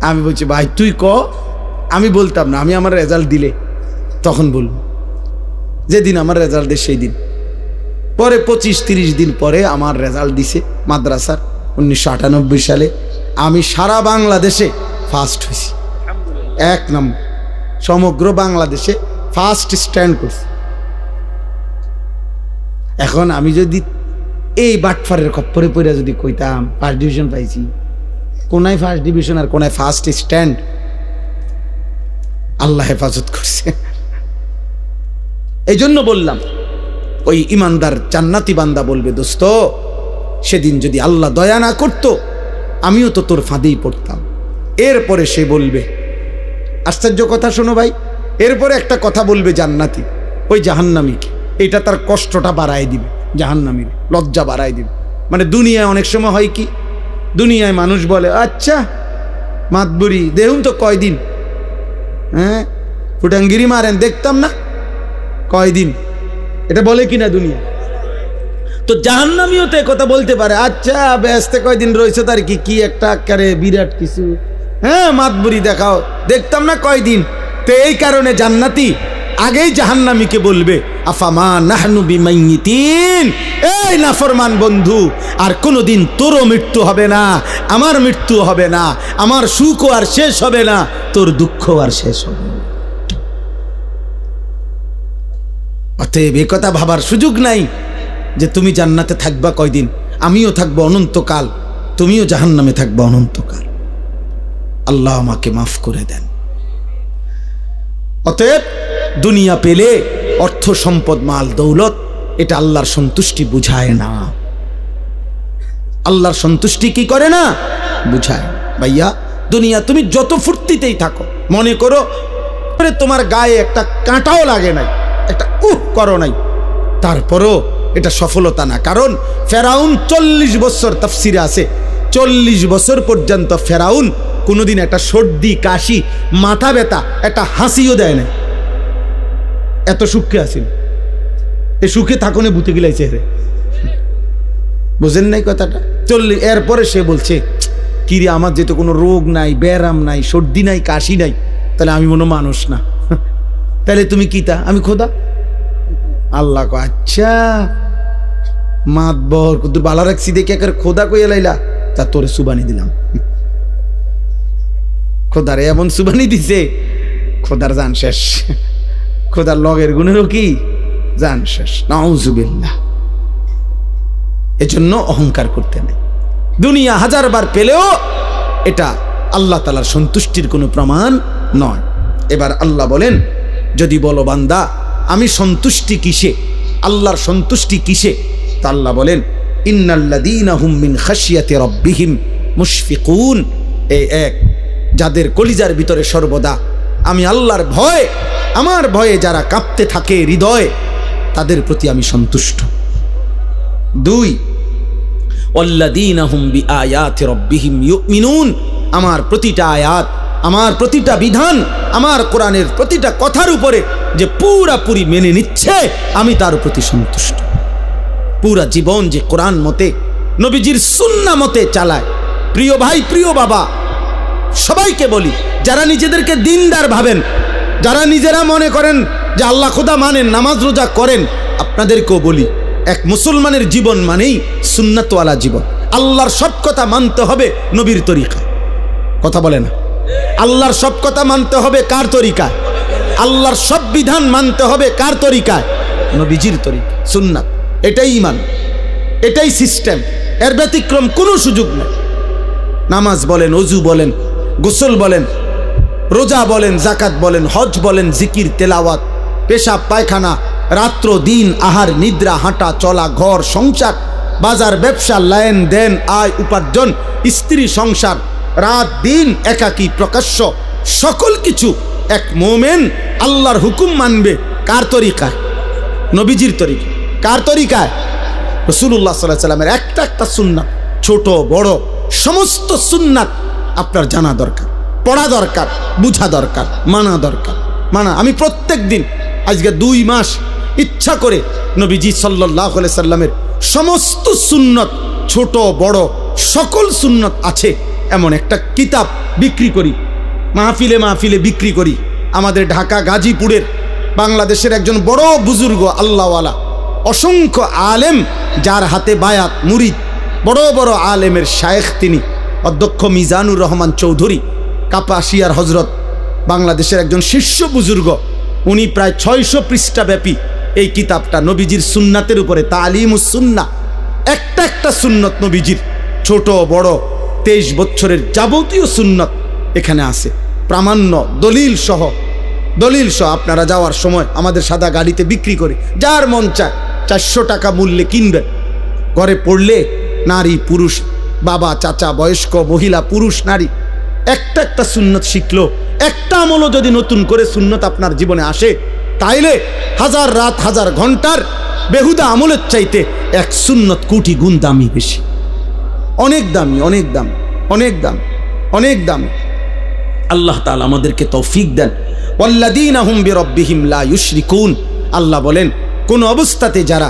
আমি বলছি ভাই তুই ক, আমি বলতাম না, আমি আমার রেজাল্ট দিলে তখন বলবো, যেদিন আমার রেজাল্ট দেয় সেই দিন। পরে 25-30 দিন পরে আমার রেজাল্ট দিছে মাদ্রাসার 1998 সালে। আমি সারা বাংলাদেশে ফার্স্ট হয়েছি, 1 নম্বর, সমগ্র বাংলাদেশে ফার্স্ট স্ট্যান্ড করছি। এখন আমি যদি এই বাটফারের খপ্পরে পড়ে যদি কইতাম ফার্স্ট ডিভিশন পাইছি, কোনায় ফার্স্ট ডিভিশন আর কোনায় ফার্স্ট স্ট্যান্ড, আল্লাহ হেফাজত করছে। এই জন্য বললাম, ওই ইমানদার জান্নাতি বান্দা বলবে, দোস্ত সেদিন যদি আল্লাহ দয়া না করতো আমিও তো তোর ফাঁদেই পড়তাম। এরপরে সে বলবে, আশ্চর্য কথা শোনো ভাই, এরপরে একটা কথা বলবে জান্নাতি ওই জাহান্নামীকে, এটা তার কষ্টটা বাড়ায় দিবে, জাহান্নামীর লজ্জা বাড়ায় দিবে। মানে দুনিয়ায় অনেক সময় হয় কি, দুনিয়ায় মানুষ বলে আচ্ছা মাতবুরি দেখুন তো কয়দিন, হ্যাঁ ফুটাঙ্গিরি মারেন দেখতাম না কয়দিন, এটা বলে কিনা দুনিয়া। তো জাহান্নামীও তো কথা বলতে পারে, আচ্ছা ব্যস্তে কয়দিন রয়েছে তার কি, কি একটা আকারে বিরাট কিছু, হ্যাঁ মাতবুরি দেখাও দেখতাম না কয়দিন। তো এই কারণে জান্নাতি আগেই জাহান্নামীকে বলবে, আফামা নাহনু বিমাইয়িতিন, এই নাফরমান বন্ধু, আর কোনোদিন তোরও মৃত্যু হবে না, আমার মৃত্যু হবে না, আমার সুখও আর শেষ হবে না, তোর দুঃখ আর শেষ হবে না। অতএব এ কথা ভাবার সুযোগ নাই যে তুমি জান্নাতে থাকবা কয়দিন, আমিও থাকবো অনন্তকাল, তুমিও জাহান্নামে থাকবা অনন্তকাল। আল্লাহ আমাকে মাফ করে দেন। অতএব দুনিয়া পেলে অর্থ সম্পদ মাল দৌলত, এটা আল্লাহর সন্তুষ্টি বুঝায় না। আল্লাহর সন্তুষ্টি কি করে না, বুঝায়। ভাইয়া দুনিয়া তুমি যত ফুর্তিতেই থাকো, মনে করো তোমার গায়ে একটা কাঁটাও লাগে নাই, একটা করো নাই, তারপরও এটা সফলতা না। কারণ ফেরাউন 40 বছর, তাফসিরে আছে 40 বছর পর্যন্ত ফেরাউন কোনোদিন একটা সর্দি কাশি মাথা ব্যথা একটা হাসিও দেয় না, এত সুখে আসেন। এই সুখে থাকুনে ভূতে গিলাইছে রে, বুঝেন নাই কথাটা। 40 এরপরে সে বলছে কিরে আমার যেহেতু কোনো রোগ নাই, ব্যারাম নাই, সর্দি নাই, কাশি নাই, তাহলে আমি মনে মানুষ না, তাহলে তুমি কি তা, আমি খোদা। আল্লাহ কো আচ্ছা মাতবর কুদুর বালা রাখছি দেখে একের খোদা কইয়া লাইলা, তা তোরে সুবানি দিলাম। খোদারে এমন সুবানি দিছে, খোদার জান শেষ, খোদার লগের গুণেরও কি জান শেষ। নাউজুবিল্লাহ। এজন্য অহংকার করতে নেই। দুনিয়া 1000 বার পেলেও এটা আল্লাহ তাআলার সন্তুষ্টির কোনো প্রমাণ নয়। এবার আল্লাহ বলেন, যদি বলো বান্দা আমি সন্তুষ্টি কিসে, আল্লাহর সন্তুষ্টি কিসে, তা আল্লাহ বলেন ইন্নাল্লাযীনা হুম মিন খাশিয়াতি রাব্বিহিম মুশফিকুন। এই এক, যাদের কলিজার ভিতরে সর্বদা আমি আল্লাহর ভয়, আমার ভয়ে যারা কাঁপতে থাকে হৃদয়, তাদের প্রতি আমি সন্তুষ্ট। 2, ওয়াল্লাযীনা হুম বিআয়াতি রাব্বিহিম ইউমিনুন। আমার প্রতিটা আয়াত, আমার প্রতিটা বিধান, আমার কোরআনের প্রতিটা কথার উপরে যে পুরাপুরি মেনে নিচ্ছে, আমি তার প্রতি সন্তুষ্ট। পুরা জীবন যে কোরআন মতে, নবীজির সুন্নাহ মতে চালায়, প্রিয় ভাই প্রিয় বাবা, সবাইকে বলি, যারা নিজেদেরকে দিনদার ভাবেন, যারা নিজেরা মনে করেন যে আল্লাহ খোদা মানেন, নামাজ রোজা করেন, আপনাদেরকেও বলি, এক মুসলমানের জীবন মানেই সুন্নাতওয়ালা জীবন। আল্লাহর সব কথা মানতে হবে নবীর তরিকায়। কথা বলে না? আল্লাহর সব কথা মানতে হবে কার তরিকায়? আল্লাহর সব বিধান মানতে হবে কার তরিকায়? নবীজির তরিকা, সুন্নাত। এটাই ঈমান, এটাই সিস্টেম, এর ব্যতিক্রম কোনো সুযোগ নেই। নামাজ বলেন, ওযু বলেন, গোসল বলেন, রোজা বলেন, জাকাত বলেন, হজ বলেন, জিকির, তেলাওয়াত, পেশাব পায়খানা, রাত্র দিন, আহার নিদ্রা, হাঁটা চলা, ঘর সংসার, বাজার ব্যবসা, লেন দেন, আয় উপার্জন, স্ত্রী সংসার, রাত দিন, একাকী প্রকাশ্য, সকল কিছু এক মোমেন আল্লাহর হুকুম মানবে কার তরিকায়? নবীজির তরিকা। কার তরিকায়? রাসূলুল্লাহ সাল্লাল্লাহু আলাইহি সাল্লামের একটা একটা সুন্নাত, ছোট বড় সমস্ত সুন্নাত আপনার জানা দরকার, পড়া দরকার, বুঝা দরকার, মানা দরকার। আমি প্রত্যেক দিন আজকে 2 মাস ইচ্ছা করে নবীজি সাল্লাল্লাহু আলাইহি সাল্লামের সমস্ত সুন্নত, ছোট বড় সকল সুন্নত আছে এমন একটা কিতাব বিক্রি করি, মাহফিলে মাহফিলে বিক্রি করি। আমাদের ঢাকা গাজীপুরের বাংলাদেশের একজন বড় বুজুর্গ আল্লাহওয়ালা, অসংখ্য আলেম, যার হাতে বায়াত মুরিদ, বড় বড় আলেমের শায়েখ তিনি, অধ্যক্ষ মিজানুর রহমান চৌধুরী, কাপাসিয়ার হজরত, বাংলাদেশের একজন শীর্ষ বুজুর্গ। উনি প্রায় 600 পৃষ্ঠা ব্যাপী এই কিতাবটা নবীজির সুন্নাতের উপরে, তালিমুস সুন্নাহ, একটা একটা সুন্নত নবীজির, ছোট বড় 23 বছরের যাবতীয় সুন্নত এখানে আছে, প্রামাণ্য দলিল সহ। আপনারা যাওয়ার সময় আমাদের সাদা গাড়িতে বিক্রি করে, যার মন চায় 400 টাকা মূল্যে কিনবেন। ঘরে পড়লে নারী পুরুষ, বাবা চাচা, বয়স্ক মহিলা, পুরুষ নারী, একটা একটা সুন্নত শিখলো, একটা আমলও যদি নতুন করে সুন্নত আপনার জীবনে আসে, তাইলে 1000 রাত 1000 ঘন্টার বেহুদা আমলের চাইতে এক সুন্নত কোটি গুণ দামি বেশি, অনেক দামি, অনেক দাম, অনেক দাম, অনেক দাম। আল্লাহ তাআলা আমাদেরকে তৌফিক দেন। ওয়াল্লাযীনা হুম বিরাব্বিহিম লা ইউশরিকুন। আল্লাহ বলেন, কোন অবস্থাতে যারা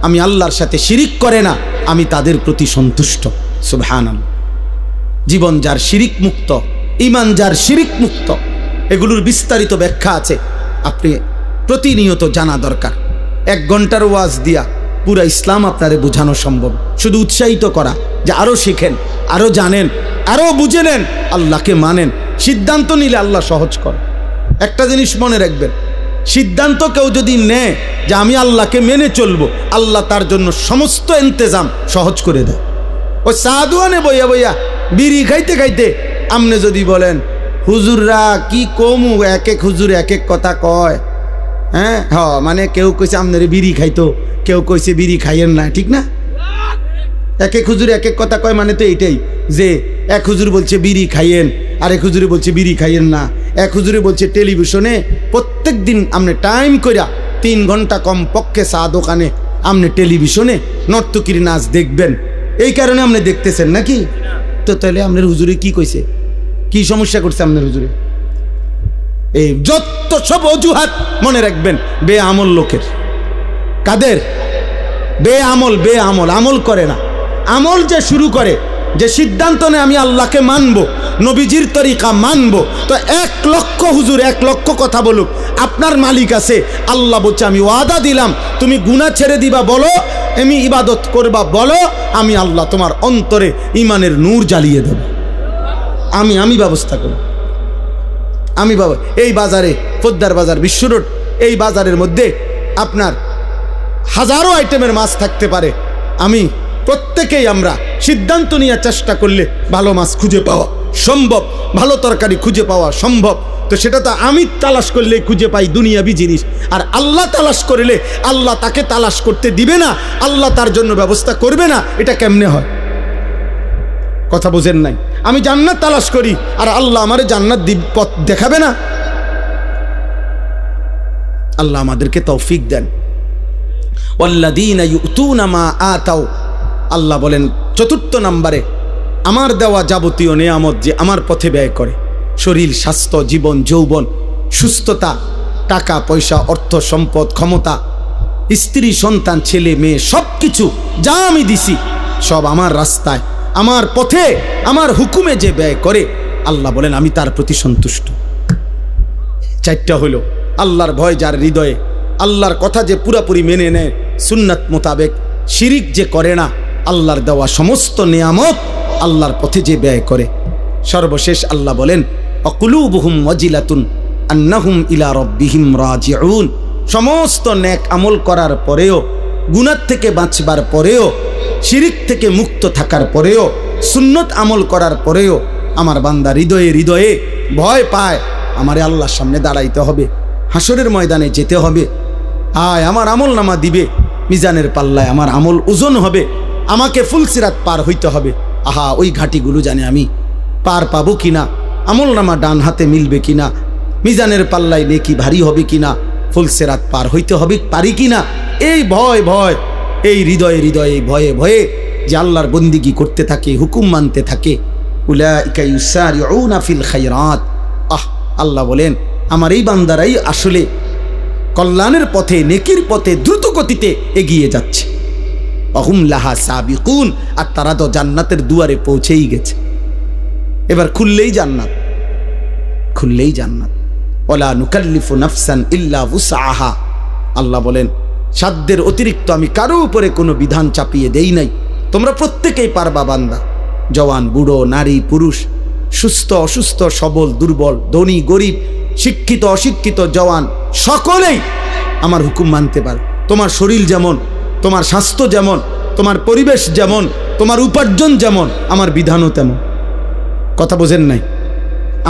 আমি আল্লাহর সাথে শিরিক করে না, আমি তাদের প্রতি সন্তুষ্ট। সুবহানাল্লাহ। জীবন যার শিরিক মুক্ত, ঈমান যার শিরিক মুক্ত, এগুলোর বিস্তারিত ব্যাখ্যা আছে, আপনি প্রতিনিয়ত জানা দরকার। 1 ঘন্টার ওয়াজ দিয়া পুরা ইসলাম আপনারে বোঝানো সম্ভব। শুধু উৎসাহিত করা যে আরো শিখেন, আরো জানেন, আরো বুঝে নেন, আল্লাহকে মানেন। সিদ্ধান্ত নিলে আল্লাহ সহজ করে। একটা জিনিস মনে রাখবেন, সিদ্ধান্ত কেউ যদি নেয় যে আমি আল্লাহকে মেনে চলবো, আল্লাহ তার জন্য সমস্ত ইন্তজাম সহজ করে দেয়। ওই সাধুয়ানে বইয়া বইয়া বিড়ি খাইতে খাইতে আমনে যদি বলেন, হুজুররা কি কমু, এক এক হুজুর এক এক কথা কয়, হ্যাঁ মানে কেউ কইছে আমনের বিড়ি খাইতো, কেউ কইছে বিড়ি খাইয়েন না, ঠিক না? এক এক হুজুর এক এক কথা কয়, মানে তো এইটাই যে এক হুজুর বলছে বিড়ি খাইয়েন, আরেক হুজুরে বলছে বিড়ি খাইয়েন না, এক হুজুরে বলছে টেলিভিশনে প্রত্যেক দিন আপনি টাইম কইরা 3 ঘন্টা কম পক্ষে চা দোকানে আপনি টেলিভিশনে নর্তকীর নাচ দেখবেন, এই কারণে আপনি দেখতেছেন নাকি? তো তাহলে আপনার হুজুরে কি কইছে, কি সমস্যা করছে আপনার হুজুরে? এই যত সব অজুহাত মনে রাখবেন বেআমল লোকের। কাদের? বেআমল, আমল করে না। আমল যে শুরু করে, যে সিদ্ধান্ত নেয় আমি আল্লাহকে মানবো, নবীজির তরিকা মানবো, তো 1 লক্ষ হুজুর 1 লক্ষ কথা বলুক, আপনার মালিক আছে। আল্লাহ বলছে আমি ওয়াদা দিলাম, তুমি গুনাহ ছেড়ে দিবা বলো, আমি ইবাদত করবা বলো, আমি আল্লাহ তোমার অন্তরে ইমানের নূর জ্বালিয়ে দেব। আমি ব্যবস্থা করব। আমি বাবা এই বাজারে, পোদ্দার বাজার, বিশ্ব রোড, এই বাজারের মধ্যে আপনার হাজারো আইটেমের মাছ থাকতে পারে। আমি প্রত্যেকেই আমরা সিদ্ধান্ত নিয়ে চেষ্টা করলে ভালো মাছ খুঁজে পাওয়া সম্ভব, ভালো তরকারি খুঁজে পাওয়া সম্ভব। তো সেটা তো আমি তালাশ করলে খুঁজে পাই দুনিয়াবি জিনিস, আর আল্লাহ তালাশ করলে আল্লাহ তাকে তালাশ করতে দিবে না, আল্লাহ তার জন্য ব্যবস্থা করবে না। এটা কেমনে হয়? কথা বুঝেন নাই? আমি জান্নাত তালাশ করি আর আল্লাহ আমারে জান্নাত পথ দেখাবে না? আল্লাহ আমাদেরকে তৌফিক দেন। ওয়াল্লাযীনা ইউতুনা মা আতাও। আল্লাহ বলেন 4 নম্বরে, আমার দেওয়া যাবতীয় নেয়ামত যে আমার পথে ব্যয় করে, শরীর, স্বাস্থ্য, জীবন, যৌবন, সুস্থতা, টাকা পয়সা, অর্থ সম্পদ, ক্ষমতা, স্ত্রী, সন্তান, ছেলে মেয়ে, সব কিছু যা আমি দিছি সব আমার রাস্তায়, আমার পথে, আমার হুকুমে যে ব্যয় করে, আল্লাহ বলেন আমি তার প্রতি সন্তুষ্ট। চারটা হলো আল্লাহর ভয় যার হৃদয়ে, আল্লাহর কথা যে পুরাপুরি মেনে নেয় সুন্নাত মোতাবেক, শিরিক যে করে না, আল্লাহর দেওয়া সমস্ত নিয়ামত আল্লাহর পথে যে ব্যয় করে। সর্বশেষ আল্লাহ বলেন অকুলুবুহুম ওয়াজিলাতুন আন্নাহুম ইলা রাব্বিহিম রাজিউন। সমস্ত নেক আমল করার পরেও, গুনাহ থেকে বাঁচবার পরেও, শিরিক থেকে মুক্ত থাকার পরেও, সুন্নত আমল করার পরেও আমার বান্দা হৃদয়ে হৃদয়ে ভয় পায় আমারে আল্লাহর সামনে দাঁড়াইতে হবে, হাসরের ময়দানে যেতে হবে। আয় আমার আমল নামা দিবে, মিজানের পাল্লায় আমার আমল ওজন হবে, আমাকে ফুলসিরাত পার হইতে হবে। আহা ওই ঘাটিগুলো জানে আমি পার পাবো কিনা, আমল নামা ডান হাতে মিলবে কিনা, মিজানের পাল্লায় নেকি ভারী হবে কিনা, ফুলসিরাত পার হইতে হবে পারি কিনা, এই ভয় ভয়, এই হৃদয়ে হৃদয়ে ভয়ে ভয়ে যে আল্লাহর বন্দিগি করতে থাকে, হুকুম মানতে থাকে, উলাইকা ইউসারিউনা ফিল খায়রাত। আল্লাহ বলেন আমার এই বান্দারাই আসলে কল্যাণের পথে, নেকির পথে দ্রুত গতিতে এগিয়ে যাচ্ছে। অহুম লাহা সাবিকুন, আর তারা তো জান্নাতের দুয়ারে পৌঁছেই গেছে। এবার খুললেই জান্নাত, খুললেই জান্নাত। ওয়ালা নুকাল্লিফু নাফসান ইল্লা উসআহা। আল্লাহ বলেন সাধ্যের অতিরিক্ত আমি কারো উপরে কোনো বিধান চাপিয়ে দেই নাই, তোমরা প্রত্যেকেই পারবা বান্দা। জওয়ান বুড়ো, নারী পুরুষ, সুস্থ অসুস্থ, সবল দুর্বল, ধনী গরিব, শিক্ষিত অশিক্ষিত, জওয়ান, সকলেই আমার হুকুম মানতে পারে। তোমার শরীর যেমন, তোমার স্বাস্থ্য যেমন, তোমার পরিবেশ যেমন, তোমার উপার্জন যেমন, আমার বিধানও তেমন। কথা বোঝেন নাই?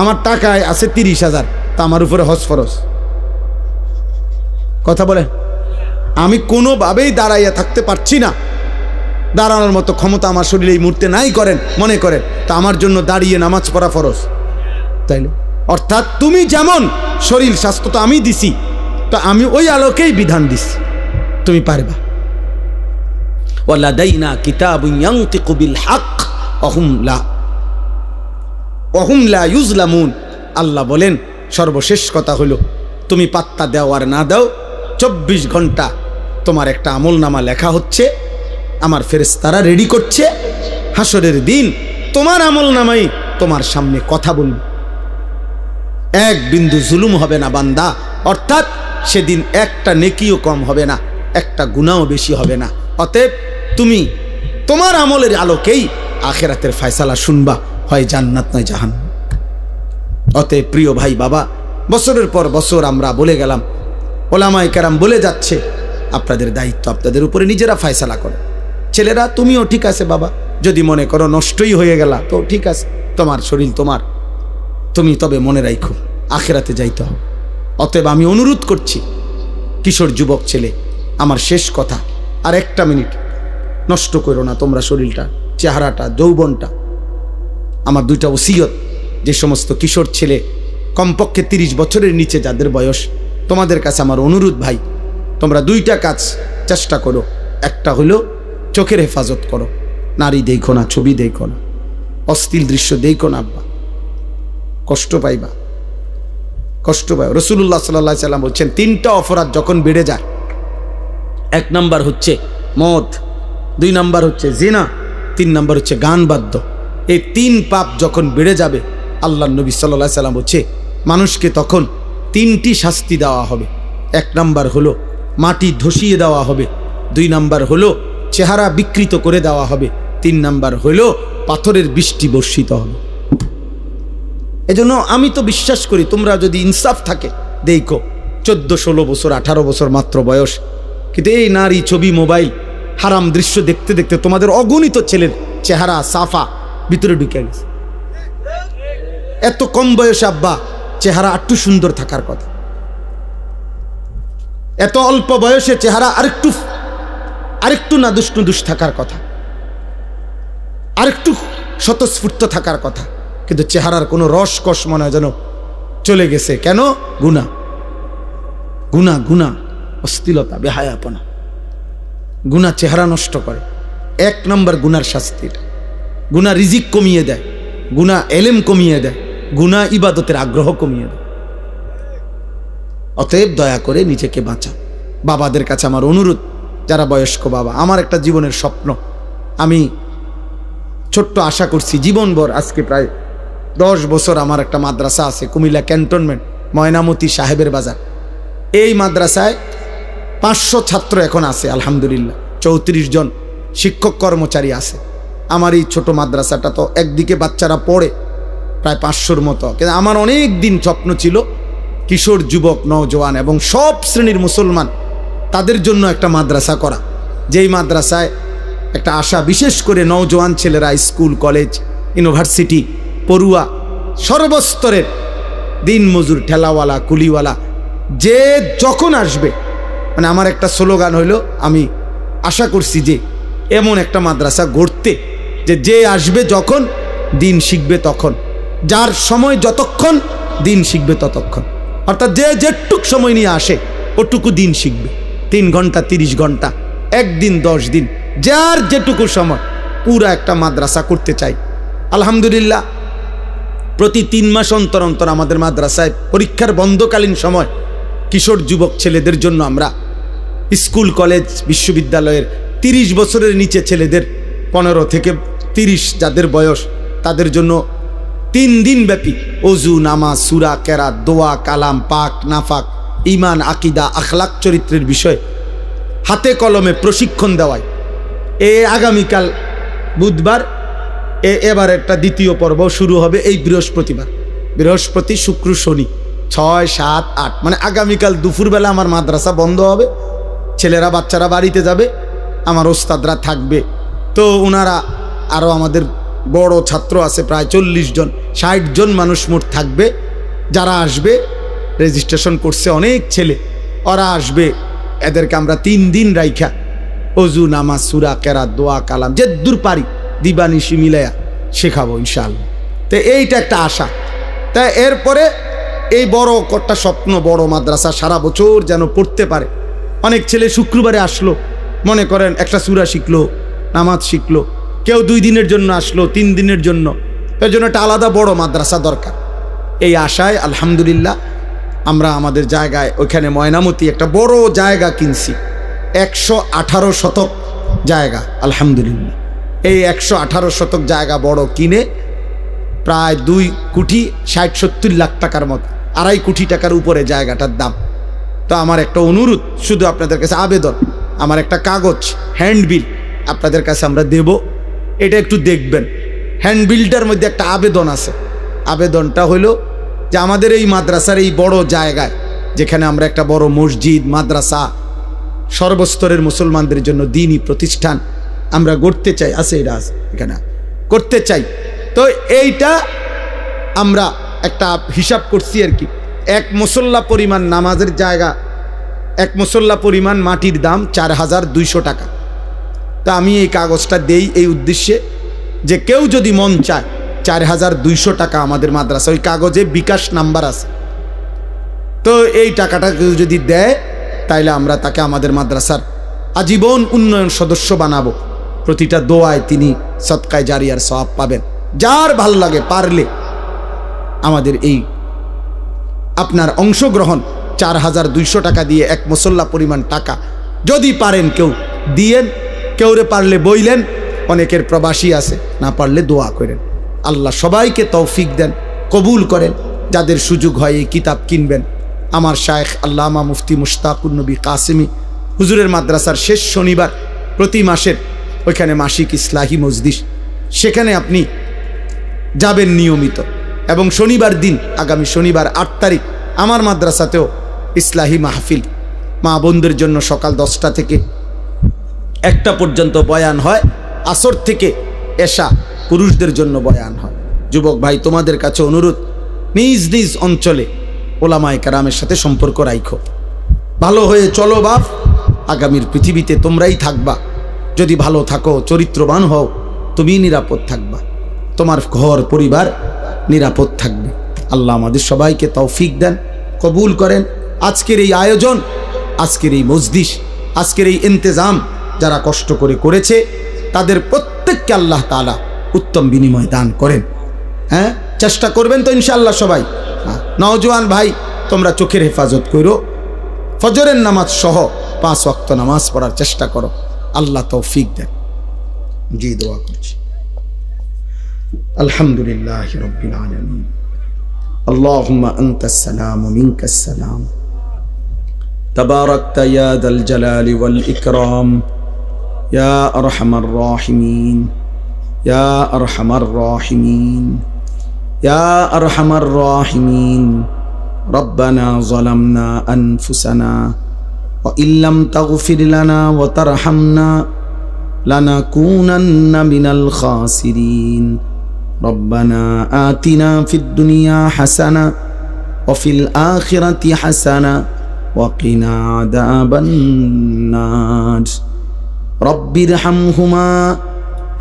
আমার টাকায় আছে 30,000, তা আমার উপরে হজ ফরজ। কথা বলেন? আমি কোনোভাবেই দাঁড়াইয়া থাকতে পারছি না, দাঁড়ানোর মতো ক্ষমতা আমার শরীরে এই মুহূর্তে নাই করেন মনে করেন, তা আমার জন্য দাঁড়িয়ে নামাজ পড়া ফরজ, তাইলে? অর্থাৎ তুমি যেমন শরীর স্বাস্থ্য তো আমি দিছি, তো আমি ওই আলোকেই বিধান দিছি, তুমি পারবা। ওয়ালাদাইনা কিতাবুন ইয়ানতিকু বিল হক ওয়াহুম লা ইউজলামুন। আল্লাহ বলেন সর্বশেষ কথা হলো তুমি পাত্তা দাও আর না দাও, 24 ঘন্টা তোমার একটা আমলনামা লেখা হচ্ছে, আমার ফেরেশতারা রেডি করছে। হাসরের দিন তোমার আমলনামাই তোমার সামনে কথা বলবে, এক বিন্দু জুলুম হবে না বান্দা। অর্থাৎ সেদিন একটা নেকিও কম হবে না, একটা গুনাহও বেশি হবে না। অতএব তুমি তোমার আমলের আলোকেই আখিরাতের ফয়সালা শুনবা, হয় জান্নাত নয় জাহান্নাম। অতএব প্রিয় ভাই বাবা, বছরের পর বছর আমরা বলে গেলাম, ওলামায়ে কেরাম বলে যাচ্ছে, আপনাদের দায়িত্ব আপনাদের উপরে নিজেরা ফয়সালা করো। ছেলেরা তুমিও ঠিক আছে বাবা, যদি মনে করো নষ্টই হয়ে গেলা তো ঠিক আছে, তোমার শরীর তোমার, তুমি তবে মনে রাখো আখিরাতে যাইতে হবে। অতএব আমি অনুরোধ করছি কিশোর যুবক ছেলে, আমার শেষ কথা, আর একটা মিনিট নষ্ট করো না তোমরা শরীরটা, চেহারাটা, যৌবনটা। আমার দুইটা ওসিয়ত, যে সমস্ত কিশোর ছেলে কমপক্ষে 30 বছরের নিচে যাদের বয়স, তোমাদের কাছে আমার অনুরোধ ভাই, তোমরা দুইটা কাজ চেষ্টা করো। একটা হলো চোখের হেফাজত করো, নারী দেখো না, ছবি দেখো না, অশ্লীল দৃশ্য দেখো না, আব্বা কষ্ট পাইবা, কষ্ট পাই। রাসূলুল্লাহ সাল্লাল্লাহু আলাইহি সাল্লাম বলছেন 3টা অপরাধ যখন বেড়ে যায়, 1 নাম্বার হচ্ছে মদ, 2 নাম্বার হচ্ছে জিনা, 3 নাম্বার হচ্ছে গান বাদ্য। এই 3 পাপ যখন বেড়ে যাবে, আল্লাহর নবী সাল্লাল্লাহু আলাইহি সাল্লাম বলছে মানুষকে তখন 3টি শাস্তি দেওয়া হবে। 1 নাম্বার হলো মাটি ধসিয়ে দেওয়া হবে, 2 নাম্বার হলো চেহারা বিকৃত করে দেওয়া হবে, 3 নাম্বার হলো পাথরের বৃষ্টি বর্ষিত হবে। এজন্য আমি তো বিশ্বাস করি তোমরা যদি ইনসাফ থাকে, দেখো 14-16 বছর 18 বছর মাত্র বয়স, কিন্তু এই নারী, ছবি, মোবাইল, হারাম দৃশ্য দেখতে দেখতে তোমাদের অগণিত ছেলের চেহারা সাফা ভিতরে ঢুকে গেছে। এত কম বয়সে আব্বা চেহারা একটু সুন্দর থাকার কথা, এত অল্প বয়সে চেহারা আরেকটু নাদুস নুদুস থাকার কথা, আরেকটু স্বতঃস্ফূর্ত থাকার কথা, কিন্তু চেহারার কোনো রসকস মনে হয় যেন চলে গেছে। কেন? গুনাহ, গুনাহ, গুনাহ, অশ্লীলতা, বেহায়াপনা। গুনাহ চেহারা নষ্ট করে। 1 নম্বর গুনার শাস্তি। গুনাহ রিজিক কমিয়ে দেয়, গুনাহ এলেম কমিয়ে দেয়, গুনাহ ইবাদতের আগ্রহ কমিয়ে দেয়। অতএব দয়া করে নিজেকে বাঁচাও। বাবাদের কাছে আমার অনুরোধ, যারা বয়স্ক বাবা, আমার একটা জীবনের স্বপ্ন, আমি ছোট্ট আশা করছি জীবনভর, আজকে প্রায় 10 বছর আমার একটা মাদ্রাসা আছে কুমিল্লা ক্যান্টনমেন্ট ময়নামতি সাহেবের বাজার। এই মাদ্রাসায় 500 ছাত্র এখন আছে আলহামদুলিল্লাহ, 34 জন শিক্ষক কর্মচারী আছে। আমার এই ছোট মাদ্রাসাটা তো একদিকে বাচ্চারা পড়ে প্রায় 500-র মতো, কিন্তু আমার অনেক দিন স্বপ্ন ছিল কিশোর যুবক নওজোয়ান এবং সব শ্রেণীর মুসলমান তাদের জন্য একটা মাদ্রাসা করা, যেই মাদ্রাসায় একটা আশা, বিশেষ করে নওজোয়ান ছেলেরা স্কুল কলেজ ইউনিভার্সিটি পড়ুয়া সর্বস্তরের দিন মজুর ঠেলাওয়ালা কুলিওয়ালা যে যখন আসবে, মানে আমার একটা স্লোগান হইল আমি আশা করছি যে এমন একটা মাদ্রাসা গড়তে যে আসবে যখন দিন শিখবে তখন, যার সময় যতক্ষণ দিন শিখবে ততক্ষণ, অর্থাৎ যে যেটুক সময় নিয়ে আসে ওটুকু দিন শিখবে। 3 ঘন্টা 30 ঘন্টা, একদিন 10 দিন, যার যেটুকু সময় পুরা একটা মাদ্রাসা করতে চাই। আলহামদুলিল্লাহ প্রতি 3 মাস অন্তর অন্তর আমাদের মাদ্রাসায় পরীক্ষার বন্ধকালীন সময় কিশোর যুবক ছেলেদের জন্য আমরা স্কুল কলেজ বিশ্ববিদ্যালয়ের 30 বছরের নিচে ছেলেদের 15 থেকে 30 যাদের বয়স তাদের জন্য 3 দিন ব্যাপী ওযু নামাজ সূরা কেরাত দোয়া কালাম পাক নাফাক ঈমান আকীদা আখলাক চরিত্রের বিষয় হাতে কলমে প্রশিক্ষণ দেওয়ায় আগামীকাল বুধবার এবার একটা দ্বিতীয় পর্ব শুরু হবে এই বৃহস্পতি শুক্র শনি 6, 7, 8, মানে আগামীকাল দুপুরবেলা আমার মাদ্রাসা বন্ধ হবে, ছেলেরা বাচ্চারা বাড়িতে যাবে, আমার ওস্তাদরা থাকবে। তো ওনারা আরও আমাদের বড় ছাত্র আছে প্রায় 40 জন 60 জন মানুষ মোট থাকবে, যারা আসবে রেজিস্ট্রেশন করছে অনেক ছেলে, ওরা আসবে। এদেরকে আমরা 3 দিন রাইখা ওযু নামাজ সূরা কেরাত দোয়া কালাম যে দূর পারি দিবানিশি মিলায়া শেখাবো ইনশাআল্লাহ। তো এইটা একটা আশা। তাই এরপরে এই বড় একটা স্বপ্ন, বড় মাদ্রাসা সারা বছর যেন পড়তে পারে। অনেক ছেলে শুক্রবারে আসলো, মনে করেন একটা সূরা শিখলো, নামাজ শিখলো, কেউ 2 দিনের জন্য আসলো, 3 দিনের জন্য, এর জন্য একটা আলাদা বড় মাদ্রাসা দরকার। এই আশায় আলহামদুলিল্লাহ আমরা আমাদের জায়গায় ওইখানে ময়নামতি একটা বড় জায়গা কিনছি, 118 শতক জায়গা আলহামদুলিল্লাহ। এই 118 শতক জায়গা বড় কিনে প্রায় 2 কোটি 60-70 লাখ টাকার মতো, 2.5 কোটি টাকার উপরে জায়গাটার দাম। তো আমার একটা অনুরোধ, শুধু আপনাদের কাছে আবেদন, আমার একটা কাগজ হ্যান্ডবিল আপনাদের কাছে আমরা দেব, এটা একটু দেখবেন। হ্যান্ডবিলটার মধ্যে একটা আবেদন আছে। আবেদনটা হলো যে আমাদের এই মাদ্রাসার এই বড় জায়গায়, যেখানে আমরা একটা বড় মসজিদ মাদ্রাসা সর্বস্তরের মুসলমানদের জন্য দ্বীনি প্রতিষ্ঠান আমরা গড়তে চাই, আছে এটা আছে এখানে করতে চাই। তো এইটা আমরা একটা হিসাব করছি আর কি, 1 মুসল্লা পরিমাণ নামাজের জায়গা, 1 মুসল্লা পরিমাণ মাটির দাম 4200 টাকা। তা আমি এই কাগজটা দেই এই উদ্দেশ্যে যে কেউ যদি মন চায় 4200 টাকা আমাদের মাদ্রাসা, ওই কাগজে বিকাশ নাম্বার আছে, তো এই টাকাটা কেউ যদি দেয় তাইলে আমরা তাকে আমাদের মাদ্রাসার আজীবন উন্নয়ন সদস্য বানাবো। প্রতিটা দোয়ায় তিনি সদকায়ে জারিয়ার সওয়াব পাবেন। যার ভাল লাগে পারলে আমাদের এই আপনার অংশগ্রহণ 4200 টাকা দিয়ে 1 মুসল্লা পরিমাণ টাকা যদি পারেন কেউ দিয়েন, কেউরে পারলে বইলেন, অনেকের প্রবাসী আছে, না পারলে দোয়া করেন। আল্লাহ সবাইকে তৌফিক দেন, কবুল করেন। যাদের সুযোগ হয় এই কিতাব কিনবেন। আমার শায়েখ আল্লামা মুফতি মুশতাকুর নবী কাসেমি হুজুরের মাদ্রাসার শেষ শনিবার প্রতি মাসের ওইখানে মাসিক ইসলাহি মজলিস, সেখানে আপনি যাবেন নিয়মিত। এবং শনিবার দিন, আগামী শনিবার 8 তারিখ আমার মাদ্রাসাতেও ইসলাহি মাহফিল মা বোনদের জন্য সকাল 10টা থেকে 1টা পর্যন্ত বয়ান হয়, আসর থেকে এশা পুরুষদের জন্য বয়ান হয়। যুবক ভাই, তোমাদের কাছে অনুরোধ, নিজ নিজ অঞ্চলে ওলামায়ে কেরামের সাথে সম্পর্ক রাখো, ভালো হয়ে চলো বাপ, আগামীর পৃথিবীতে তোমরাই থাকবা। যদি ভালো থাকো, চরিত্রবান হও, তুমি নিরাপদ থাকবা, তোমার ঘর পরিবার নিরাপদ থাকবে। আল্লাহ আমাদের সবাইকে তৌফিক দেন, কবুল করেন। আজকের এই আয়োজন, আজকের এই মজলিস, আজকের এই ইন্তেজাম যারা কষ্ট করে করেছে তাদের প্রত্যেককে আল্লাহ তাআলা উত্তম বিনিময় দান করেন। হ্যাঁ, চেষ্টা করবেন তো ইনশাআল্লাহ সবাই। নওজোয়ান ভাই, তোমরা চোখের হেফাজত করো, ফজরের নামাজ সহ 5 ওয়াক্ত নামাজ পড়ার চেষ্টা করো। আল্লাহ তৌফিক দেন। জি, দোয়া করছি। আলহামদুলিল্লাহি রাব্বিল আলামিন। আল্লাহুম্মা আনতাস সালাম ওয়া মিনকাস সালাম। তাবারাকতা ইয়া যাল জালালি ওয়াল ইকরাম ইয়া আরহামার রাহিমিন ইয়া আরহামার রাহিমিন ইয়া আরহামার রাহিমিন। রব্বানা যালামনা আনফুসানা ওয়া ইল্লাম তাগফির লানা ওয়া তারহামনা লানাকুনান্না মিনাল খাসিরিন। রব্বানা আতিনা ফিদ দুনিয়া হাসানা ওয়া ফিল আখিরাতি হাসানা ওয়া কিনা আযাবান নার। রব্বিরহামহুমা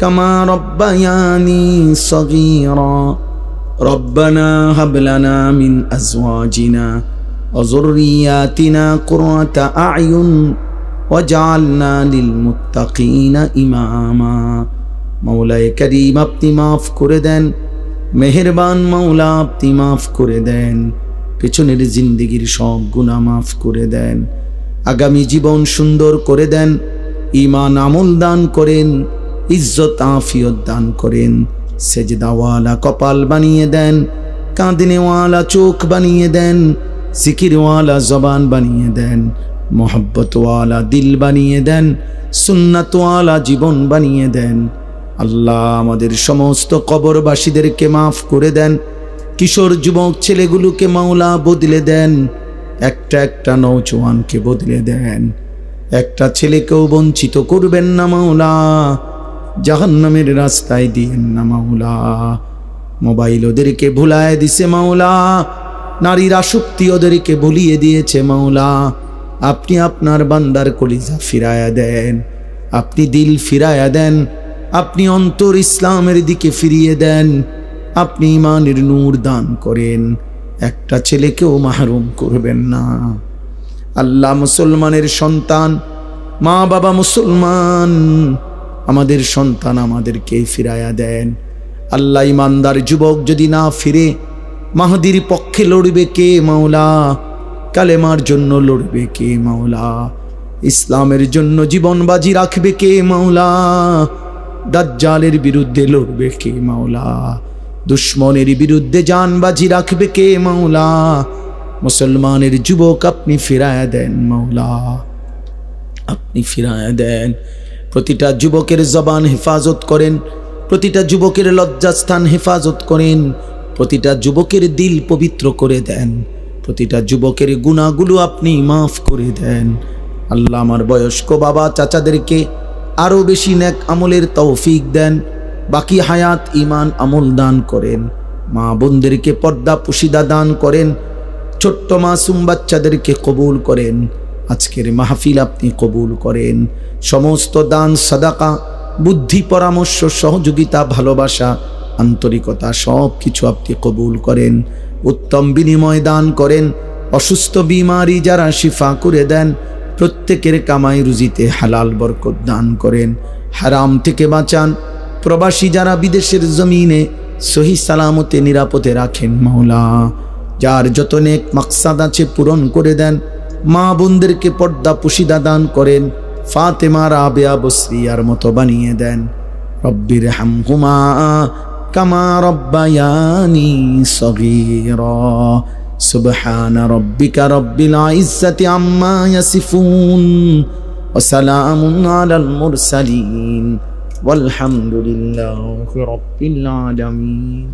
কামা রব্বায়ানি সগীরা। রব্বানা হাব লানা মিন আজওয়াজিনা ওয়া যুররিয়াতিনা কুররাতা আ'য়ুন ওয়াজআলনা লিল মুত্তাকিনা ইমামা। মাওলায়ে কারীম, আপনি মাফ করে দেন, মেহেরবান মাওলা আপনি মাফ করে দেন। পেছনের জিন্দেগির সব গুনাহ মাফ করে দেন। আগামী জীবন সুন্দর করে দেন। ঈমান আমল দান করেন, ইজ্জত আফিয়ত দান করেন। সেজদাওয়ালা কপাল বানিয়ে দেন, কাঁদনেওয়ালা চোখ বানিয়ে দেন, জিকিরওয়ালা জবান বানিয়ে দেন, মোহব্বতওয়ালা দিল বানিয়ে দেন, সুন্নাতওয়ালা জীবন বানিয়ে দেন। আল্লাহ, আমাদের সমস্ত কবরবাসীদেরকে মাফ করে দেন। কিশোর যুবক ছেলেগুলোকে মাওলা বদলে দেন। একটা একটা নওজওয়ানকে বদলে দেন। একটা ছেলেকেও বঞ্চিত করবেন না মাওলা। জাহান্নামের রাস্তায় দিয়েন না মাওলা। মোবাইল ওদেরকে ভুলায় দিছে মাওলা। নারীর আসক্তি ওদেরকে ভুলিয়ে দিয়েছে মাওলা। আপনি আপনার বান্দার কলিজা ফিরায়া দেন, আপনি দিল ফিরায়া দেন, আপনি অন্তর ইসলামের দিকে ফিরিয়ে দেন, আপনি ঈমানের নূর দান করেন। একটা ছেলেকেও মাহরুম করবেন না আল্লাহ। মুসলমানের সন্তান, মা বাবা মুসলমান, আমাদের সন্তান আমাদেরকে ফিরায়া দেন আল্লাহ। ইমানদার যুবক যদি না ফিরে, মাহদির পক্ষে লড়বে কে মাওলা? কালেমার জন্য লড়বে কে মাওলা? ইসলামের জন্য জীবন বাজি রাখবে কে মাওলা? দাজ্জালের বিরুদ্ধে লড়বে কে মাওলা? দুশ্মনের বিরুদ্ধে জান বাজি রাখবে কে মাওলা? মুসলমানের যুবক আপনি ফিরায়া দেন মাওলা, আপনি ফিরায়া দেন। প্রতিটা যুবকের জবান হেফাজত করেন, প্রতিটা যুবকের লজ্জাস্থান হেফাজত করেন, প্রতিটা যুবকের দিল পবিত্র করে দেন, প্রতিটা যুবকের গুনাহগুলো আপনি মাফ করে দেন আল্লাহ। আমার বয়স্ক বাবা চাচাদেরকে আরো বেশি নেক আমলের তৌফিক দেন, বাকি হায়াত ঈমান আমল দান করেন। মা বোনদেরকে পর্দা পুশিদা দান করেন, ছোট্ট মাসুম বাচ্চাদেরকে কবুল করেন। আজকের মাহফিল আপনি কবুল করেন। সমস্ত দান সাদাকা, বুদ্ধি, পরামর্শ, সহযোগিতা, ভালোবাসা, আন্তরিকতা সব কিছু আপনি কবুল করেন। উত্তম বিনিময় দান করেন। অসুস্থ বিমারি যারা শিফা করে দেন, প্রত্যেকের কামাই রুজিতে হালাল বরকত দান করেন। হারাম থেকে বাঁচান। প্রবাসী যারা বিদেশের জমিনে সহি সালামতে নিরাপদে রাখেন মাওলা। যার যত নেক মাকসাদ আছে পূরণ করে দেন। মা বোনদেরকে পর্দা পুশিদা দান করেন। ফাতেমা, রাবেয়া, বসরিয়ার মতো বানিয়ে দেন। রব্বির হামহুমা কামা রব্বায়ানি সগীরা। সুবহানা রব্বিকা রব্বিল ইজ্জাতি আম্মা ইয়াসিফুন ওয়া সালামুন আলাল মুরসালিন ওয়ালহামদুলিল্লাহি রাব্বিল আলামিন।